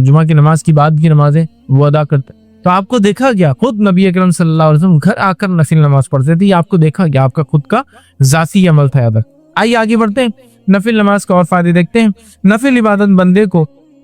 जुमा की नमाज की बाद की नमाजें वो अदा करते। तो आपको देखा गया, खुद नबी अकरम सल्लल्लाहु अलैहि वसल्लम घर आकर नफिल नमाज पढ़ते थे, आपको देखा गया, आपका खुद का जाती अमल था याद। आइए आगे बढ़ते हैं, नफिल नमाज का और फायदे देखते हैं।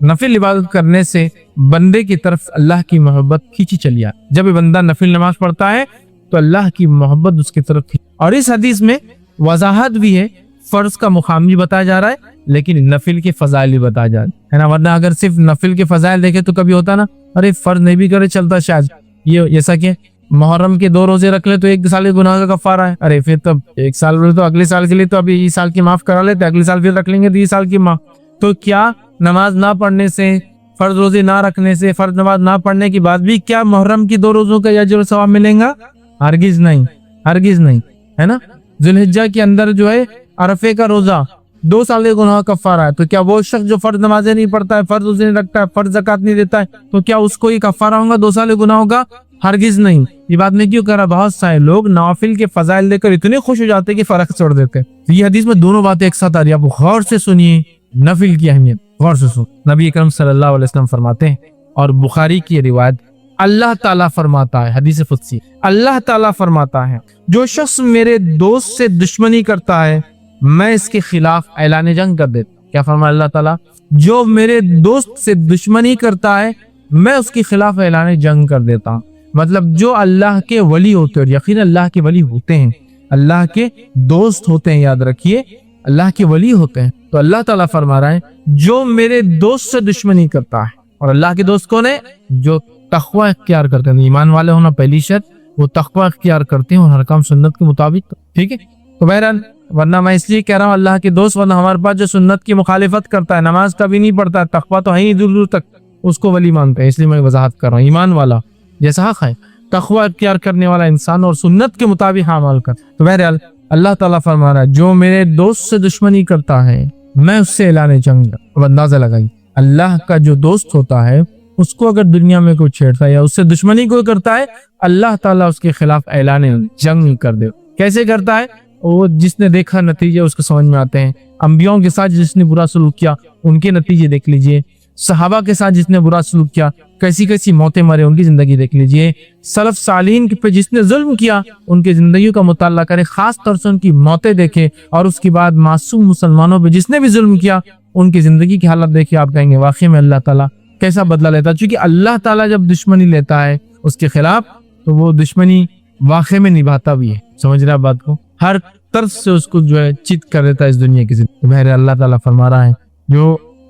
नफिल इबादत करने से बंदे की तरफ अल्लाह की मोहब्बत खींची चली आती। जब बंदा नफिल नमाज पढ़ता है तो अल्लाह की मोहब्बत उसकी तरफ खींची। और इस हदीस में वजाहत भी है, फर्ज का मुकाम भी बताया जा रहा है, लेकिन नफिल के फजाइल भी बताया जा रहा है ना। वरना अगर सिर्फ नफिल के फजाइल देखे तो कभी होता ना, अरे फर्ज नहीं भी करे चलता शायद, ये जैसा कि मुहर्रम के 2 रोजे रख ले तो 1 साल के गुनाह का कफारा है, अरे फिर तब 1 साल बोले तो अगले साल के लिए तो अभी इस साल की माफ करा लेते, अगले साल फिर रख लेंगे तो 20 साल की माफ। तो क्या नमाज ना पढ़ने से, फर्ज रोजे ना रखने से, फर्ज नमाज ना पढ़ने के बाद भी क्या मुहर्रम की 2 रोजों का अजर सवाब मिलेगा? हरगिज नहीं, हरगिज नहीं, है ना। जुल्हिज्जा के अंदर जो है अरफे का रोजा 2 साल के गुनाह का कफारा है, तो क्या वो शख्स जो फर्ज नमाजें नहीं पढ़ता है, फर्ज रोजे नहीं रखता है, फर्ज ज़कात नहीं देता है, तो क्या उसको ये कफारा होगा 2 साल के गुनाहों का? ہرگز نہیں. یہ بات میں کیوں کر رہا؟ بہت سارے لوگ نوافل کے فضائل دیکھ کر اتنے خوش ہو جاتے کہ فرق چھوڑ دیتے. تو یہ حدیث میں دونوں باتیں ایک ساتھ آ رہی ہیں. آپ غور سے سنیے نفل کی اہمیت، غور سے سن. نبی اکرم صلی اللہ علیہ وسلم فرماتے ہیں، اور بخاری کی روایت، اللہ تعالیٰ فرماتا ہے، حدیث قدسی، اللہ تعالیٰ فرماتا ہے جو شخص میرے دوست سے دشمنی کرتا ہے میں اس کے خلاف اعلان جنگ کر دیتا. کیا فرمایا اللہ تعالیٰ؟ جو میرے دوست سے دشمنی کرتا ہے میں اس کے خلاف اعلان جنگ کر دیتا ہوں. مطلب جو اللہ کے ولی ہوتے ہیں، اور یقین اللہ کے ولی ہوتے ہیں، اللہ کے دوست ہوتے ہیں، یاد رکھیے اللہ کے ولی ہوتے ہیں. تو اللہ تعالیٰ فرما رہا ہے جو میرے دوست سے دشمنی کرتا ہے، اور اللہ کے دوست کون ہے؟ جو تقوی اختیار کرتے ہیں. ایمان والے ہونا پہلی شرط، وہ تقوی اختیار کرتے ہیں اور ہر کام سنت کے مطابق. ٹھیک ہے؟ تو بہرحال ورنہ میں اس لیے کہہ رہا ہوں اللہ کے دوست، ورنہ ہمارے پاس جو سنت کی مخالفت کرتا ہے، نماز کبھی نہیں پڑھتا ہے، تقوی تو ہے ہی دور دور تک، اس کو ولی مانتے ہیں. اس لیے میں وضاحت کر رہا ہوں. ایمان والا جیسا حق ہے، تقوی اختیار کرنے والا انسان اور سنت کے مطابق عمل کر. تو بہرحال اللہ تعالیٰ فرما رہا ہے جو میرے دوست سے دشمنی کرتا ہے میں اس سے اعلان جنگ. اب اندازہ لگائی اللہ کا جو دوست ہوتا ہے اس کو اگر دنیا میں کوئی چھیڑتا ہے یا اس سے دشمنی کوئی کرتا ہے، اللہ تعالیٰ اس کے خلاف اعلان جنگ کر دے. کیسے کرتا ہے؟ وہ جس نے دیکھا نتیجے اس کو سمجھ میں آتے ہیں. انبیاءوں کے ساتھ جس نے برا سلوک کیا ان کے نتیجے دیکھ لیجئے. صحابہ کے ساتھ جس نے برا سلوک کیا کیسی کیسی موتیں مرے ان کی زندگی دیکھ لیجئے. سلف صالحین پہ جس نے ظلم کیا ان کی زندگیوں کا مطالعہ کرے، خاص طور سے ان کی موتیں دیکھے. اور اس کے بعد معصوم مسلمانوں پہ جس نے بھی ظلم کیا ان کی زندگی کی حالت دیکھے، آپ کہیں گے واقعی میں اللہ تعالیٰ کیسا بدلہ لیتا. چونکہ اللہ تعالیٰ جب دشمنی لیتا ہے اس کے خلاف تو وہ دشمنی واقعی میں نبھاتا بھی ہے. سمجھ رہے آپ بات کو؟ ہر طرف سے اس کو جو ہے چت کر دیتا ہے اس دنیا کی زندگی. بہر اللہ تعالیٰ فرما رہا ہے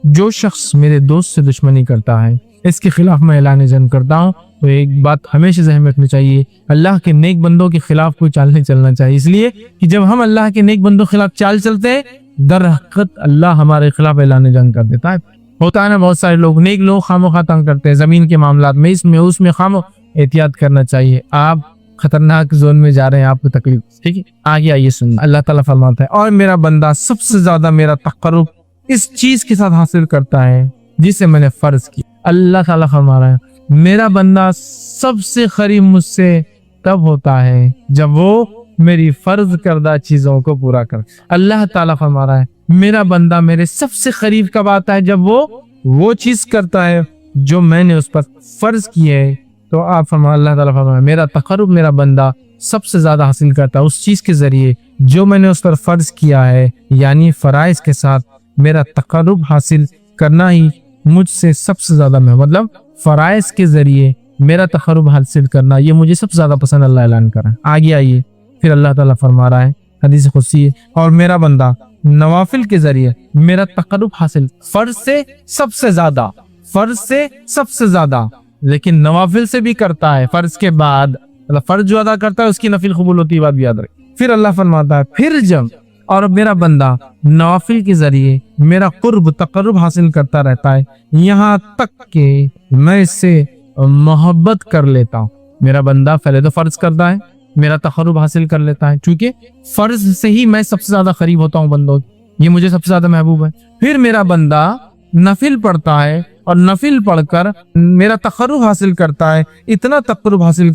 جو شخص میرے دوست سے دشمنی کرتا ہے اس کے خلاف میں اعلان جنگ کرتا ہوں. تو ایک بات ہمیشہ ذہن میں رکھنی چاہیے، اللہ کے نیک بندوں کے خلاف کوئی چال نہیں چلنا چاہیے. اس لیے کہ جب ہم اللہ کے نیک بندوں کے خلاف چال چلتے ہیں در حقیقت اللہ ہمارے خلاف اعلان جنگ کر دیتا ہے. ہوتا ہے نا بہت سارے لوگ، نیک لوگ خامخواہ تنگ کرتے ہیں زمین کے معاملات میں، اس میں اس میں احتیاط کرنا چاہیے. آپ خطرناک زون میں جا رہے ہیں، آپ کو تکلیف. ٹھیک ہے، آگے آئیے سنیں. اللہ تعالیٰ فرماتا ہے اور میرا بندہ سب سے زیادہ میرا تقرب اس چیز کے ساتھ حاصل کرتا ہے جسے میں نے فرض کی. اللہ تعالیٰ فرما رہا ہے میرا بندہ سب سے قریب مجھ سے تب ہوتا ہے جب وہ میری فرض کردہ چیزوں کو پورا کر. اللہ تعالیٰ فرما رہا ہے میرا بندہ میرے سب سے قریب کب آتا ہے؟ جب وہ چیز کرتا ہے جو میں نے اس پر فرض کی ہے. تو آپ فرما اللہ تعالیٰ فرما میرا تقرب میرا بندہ سب سے زیادہ حاصل کرتا ہے اس چیز کے ذریعے جو میں نے اس پر فرض کیا ہے. یعنی فرائض کے ساتھ میرا تقرب حاصل کرنا ہی مجھ سے سب سے زیادہ مطلب فرائض کے ذریعے میرا تقرب حاصل کرنا یہ مجھے سب سے زیادہ پسند اللہ اعلان کر رہا ہے. آگے آئیے پھر اللہ تعالیٰ فرما رہا ہے حدیث قدسی ہے اور میرا بندہ نوافل کے ذریعے میرا تقرب حاصل فرض سے سب سے زیادہ لیکن نوافل سے بھی کرتا ہے. فرض کے بعد مطلب فرض جو ادا کرتا ہے اس کی نفل قبول ہوتی ہے، بات بھی یاد رکھیں. پھر اللہ فرماتا ہے پھر جب اور میرا بندہ نوافل کے ذریعے میرا تقرب حاصل کرتا رہتا ہے یہاں تک کہ میں اس سے محبت کر لیتا ہوں. میرا بندہ پہلے تو فرض کرتا ہے، میرا تقرب حاصل کر لیتا ہے چونکہ فرض سے ہی میں سب سے زیادہ قریب ہوتا ہوں بندوں، یہ مجھے سب سے زیادہ محبوب ہے. پھر میرا بندہ نفل پڑھتا ہے اور نفل پڑھ کر میرا تقرب حاصل کرتا ہے، اتنا تقرب حاصل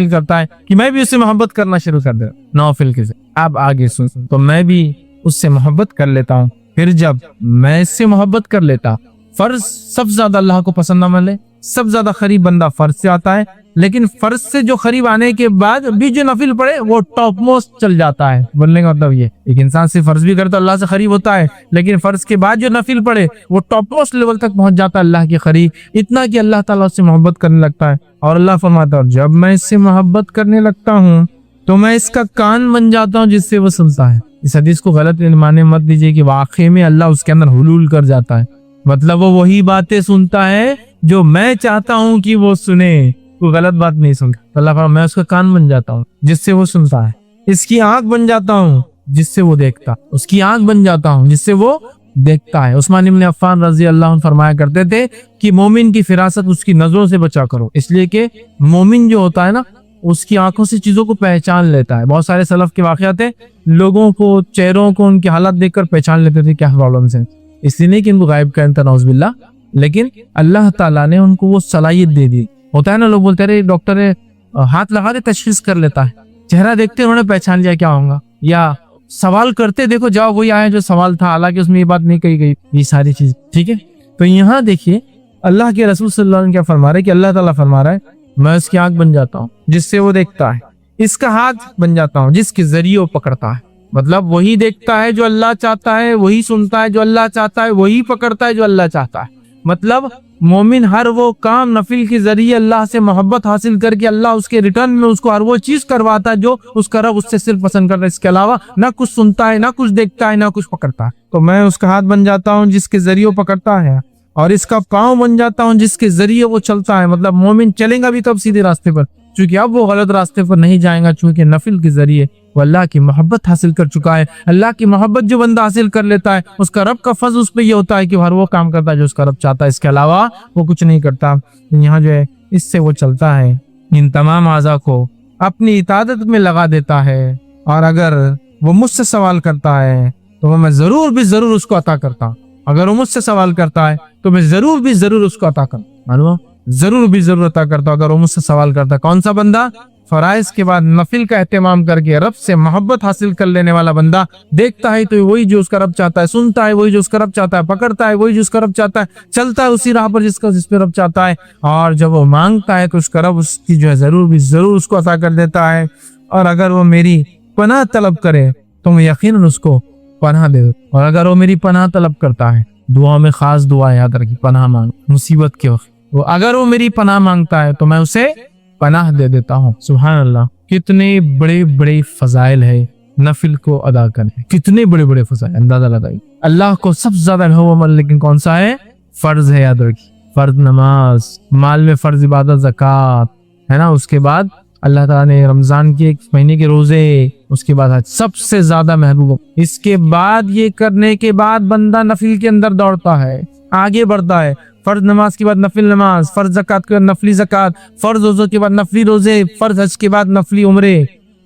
کرتا ہے کہ میں بھی اس سے محبت کرنا شروع کر دیتا نوافل کے ذریعے. آپ آگے سن تو میں بھی اس سے محبت کر لیتا ہوں. پھر جب میں اس سے محبت کر لیتا، فرض سب سے زیادہ اللہ کو پسند نہ ملے، سب زیادہ قریب بندہ فرض سے آتا ہے، لیکن فرض سے جو قریب آنے کے بعد بھی جو نفل پڑھے وہ ٹاپ موسٹ چل جاتا ہے. بولنے کا مطلب یہ ایک انسان سے فرض بھی کرتا اللہ سے قریب ہوتا ہے، لیکن فرض کے بعد جو نفل پڑھے وہ ٹاپ موسٹ لیول تک پہنچ جاتا ہے اللہ کے قریب، اتنا کہ اللہ تعالیٰ اس سے محبت کرنے لگتا ہے. اور اللہ فرماتا ہے جب میں اس سے محبت کرنے لگتا ہوں تو میں اس کا کان بن جاتا ہوں جس سے وہ سنتا ہے. اس حدیث کو غلط معنی مت دیجیے کہ واقعی میں اللہ اس کے اندر حلول کر جاتا ہے، مطلب وہ وہی باتیں سنتا ہے جو میں چاہتا ہوں کہ وہ سنے، کوئی غلط بات نہیں سنتا. اللہ فرماتا میں اس کا کان بن جاتا ہوں جس سے وہ سنتا ہے، اس کی آنکھ بن جاتا ہوں جس سے وہ دیکھتا، اس کی آنکھ بن جاتا ہوں جس سے وہ دیکھتا ہے. عثمان بن عفان رضی اللہ عنہ فرمایا کرتے تھے کہ مومن کی فراست اس کی نظروں سے بچا کرو، اس لیے کہ مومن جو ہوتا ہے نا اس کی آنکھوں سے چیزوں کو پہچان لیتا ہے. بہت سارے سلف کے واقعات ہیں، لوگوں کو چہروں کو ان کی حالت دیکھ کر پہچان لیتے تھے کیا پرابلمس ہیں، اس لیے نہیں کہ ان کو غائب کرتا نعوذ باللہ، لیکن اللہ تعالیٰ نے ان کو وہ صلاحیت دے دی. होता है ना, लोग बोलते हैं डॉक्टर ने हाथ लगा दे तशखीस कर लेता है, चेहरा देखते उन्होंने पहचान लिया क्या होगा, या सवाल करते देखो जवाब वही आया जो सवाल था, हालांकि उसमें ये बात नहीं कही गई, ये सारी चीज। ठीक है, तो यहाँ देखिए अल्लाह के रसूल सल्लल्लाहु अलैहि वसल्लम क्या फरमा रहे हैं कि अल्लाह ताला फरमा रहा है मैं उसकी आंख बन जाता हूँ जिससे वो देखता है, इसका हाथ बन जाता हूँ जिसके जरिए वो पकड़ता है। मतलब वही देखता है जो अल्लाह चाहता है, वही सुनता है जो अल्लाह चाहता है, वही पकड़ता है जो अल्लाह चाहता है। मतलब मोमिन हर वो काम नफिल के जरिए अल्लाह से मोहब्बत हासिल करके अल्लाह उसके रिटर्न में उसको हर वो चीज करवाता है जो उसका रब उससे सिर्फ पसंद करता है, इसके अलावा ना कुछ सुनता है, ना कुछ देखता है, ना कुछ पकड़ता है। तो मैं उसका हाथ बन जाता हूँ जिसके जरिए वो पकड़ता है, और इसका पाँव बन जाता हूँ जिसके जरिए वो चलता है। मतलब मोमिन चलेगा भी तब सीधे रास्ते पर, क्योंकि अब वो गलत रास्ते पर नहीं जाएगा, चूंकि नफिल के जरिए वो अल्लाह की मोहब्बत हासिल कर चुका है। अल्लाह की मोहब्बत जो बंदा हासिल कर लेता है उसका रब का फज़ल उस पर यह होता है कि हर वो काम करता है जो उसका रब चाहता है, इसके अलावा वो कुछ नहीं करता। यहाँ जो है इससे वो चलता है, इन तमाम आज़ा को अपनी इतादत में लगा देता है, और अगर वो मुझसे सवाल करता है तो मैं जरूर भी जरूर उसको अता करता हूँ। अगर वो मुझसे सवाल करता है तो मैं जरूर भी जरूर उसको अता करता, मालूम, जरूर भी जरूर अता करता हूँ अगर वो मुझसे सवाल करता है। कौन सा बंदा? फराइज के बाद नफिल का एहतमाम करके रब से मोहब्बत हासिल कर लेने वाला बंदा। देखता है तो वही जो उसका रब चाहता है, सुनता है वही जो उसका रब चाहता है, पकड़ता है वही जो उसका रब चाहता है, चलता है उसी राह पर जिस पे रब चाहता है, और जब वो मांगता है तो उसका रब उसकी जो है जरूर भी जरूर उसको अता कर देता है। और अगर वो मेरी पनाह तलब करे तो मैं यकीनन उसको पनाह दे दूँ, और अगर वो मेरी पनाह तलब करता है, दुआ में खास दुआ याद रखी, पनाह मांग मुसीबत के वक्त, तो अगर वो मेरी पनाह मांगता है तो मैं उसे पनाह दे देता हूँ। सुभान अल्लाह, कितने बड़े बड़े फजाइल है नफिल को अदा करने, कितने बड़े बड़े फजाइल, अंदाजा लगाइए। अल्लाह को सबसे ज्यादा महबूब लेकिन कौन सा है? फर्ज है, याद रखिए, फर्ज नमाज, माल में फर्ज इबादत ज़कात है ना, उसके बाद अल्लाह ताला ने रमजान के एक महीने के रोजे, उसके बाद हज, सबसे ज्यादा महबूब। इसके बाद ये करने के बाद बंदा नफिल के अंदर दौड़ता है, आगे बढ़ता है। फर्ज नमाज के बाद नफिल नमाज, फर्ज ज़कात के बाद नफली ज़कात, फर्ज रोज़ों के बाद नफली रोजे, फर्ज हज के बाद नफली उम्रे,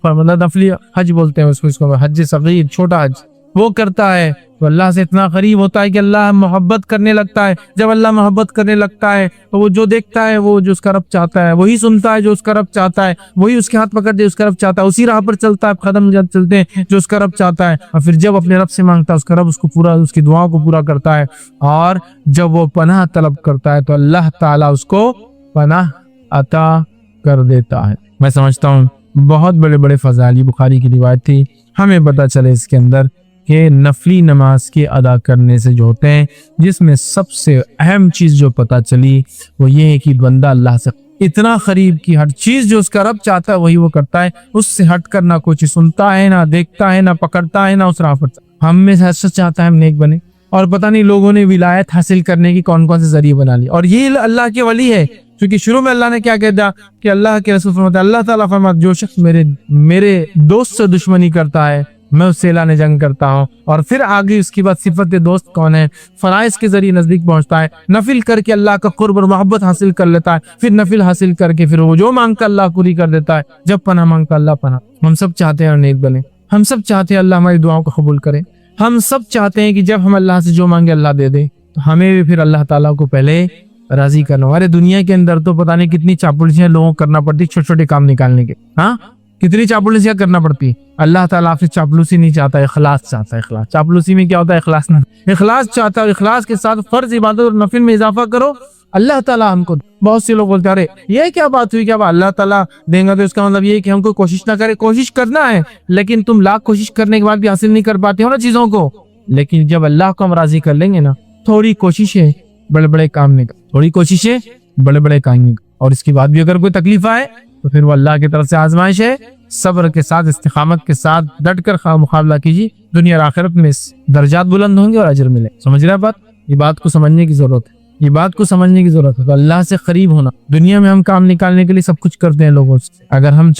मतलब नफली हज बोलते हैं उसको, इसको हज सगीर, छोटा हज, वो करता है तो अल्लाह से इतना करीब होता है कि अल्लाह मोहब्बत करने लगता है। जब अल्लाह मोहब्बत करने लगता है तो वो जो देखता है वो जो उसका रब चाहता है, वही सुनता है जो उसका रब चाहता है, वही उसके हाथ पकड़ दे उसका रब चाहता है, उसी राह पर चलता है, कदम चलते हैं जो उसका रब चाहता है। और फिर जब अपने रब से मांगता है उसका रब उसको पूरा, उसकी दुआओं को पूरा करता है। और जब वो पनाह तलब करता है तो अल्लाह ताला उसको पनाह अता कर देता है। मैं समझता हूँ बहुत बड़े बड़े फज़ाइल, बुखारी की रिवायत थी, हमें पता चले इसके अंदर कि नफली नमाज के अदा करने से जो होते हैं, जिसमें सबसे अहम चीज जो पता चली वो ये है कि बंदा अल्लाह से इतना करीब की हर चीज जो उसका रब चाहता है वही वो करता है, उससे हट कर ना कुछ सुनता है, ना देखता है, ना पकड़ता है, ना उस राह पर। हम में से सच चाहता है हम नेक बने, और पता नहीं लोगों ने विलायत हासिल करने की कौन कौन से जरिए बना लिए, और ये अल्लाह के वली है। क्योंकि शुरू में अल्लाह ने क्या कह दिया कि अल्लाह के रसूल फरमाते, अल्लाह ताला फरमाते जो शख्स मेरे दोस्त से दुश्मनी करता है मैं उससे ऐलान जंग करता हूँ। और फिर आगे उसकी बात सिफत दोस्त कौन है? फराइज के जरिए नजदीक पहुंचता है, नफिल करके अल्लाह का कुर्ब और मोहब्बत हासिल कर लेता है, फिर नफिल हासिल करके फिर वो जो मांगता अल्लाह पूरी कर देता है। जब पनाह मांगता अल्लाह पनाह। हम सब चाहते हैं नेक बने, हम सब चाहते हैं अल्लाह हमारी दुआओं को कबूल करे, हम सब चाहते हैं कि जब हम अल्लाह से जो मांगे अल्लाह दे दे, तो हमें भी फिर अल्लाह ताला को पहले राजी करना। हमारे दुनिया के अंदर तो पता नहीं कितनी चापलूसियां लोगों को करना पड़ती छोटे छोटे काम निकालने के, हाँ कितनी चापलूसियां करना पड़ती। अल्लाह ताला आपसे चापलूसी नहीं चाहता, इखलास चाहता है। इखलास, चापलूसी में क्या होता है? इखलास ना, इखलास चाहता है। इखलास के साथ फर्ज इबादत और नफिल में इजाफा करो, अल्लाह ताला हमको। बहुत से लोग बोलते हैं अरे ये क्या बात हुई, क्या बात अल्लाह ताला देंगे, तो इसका मतलब ये कि हमको कोशिश ना करे। कोशिश करना है, लेकिन तुम लाख कोशिश करने के बाद भी हासिल नहीं कर पाते हो ना चीजों को। लेकिन जब अल्लाह को हम राजी कर लेंगे ना, थोड़ी कोशिशें बड़े बड़े काम नहीं कर, थोड़ी कोशिशें बड़े बड़े काम नहीं कर, और इसके बाद भी अगर कोई तकलीफ आए तो फिर वो अल्लाह की तरफ से आजमाइश है। सब्र के साथ, इस्तिकामत के साथ डट कर मुकाबला कीजिए, दुनिया और आखिरत में दर्जात बुलंद होंगे और अजर मिले। समझ रहे बात? ये बात को समझने की जरूरत है, ये बात को समझने की जरूरत है। तो अल्लाह से करीब होना, दुनिया में हम काम निकालने के लिए सब कुछ करते हैं लोगों से, अगर हम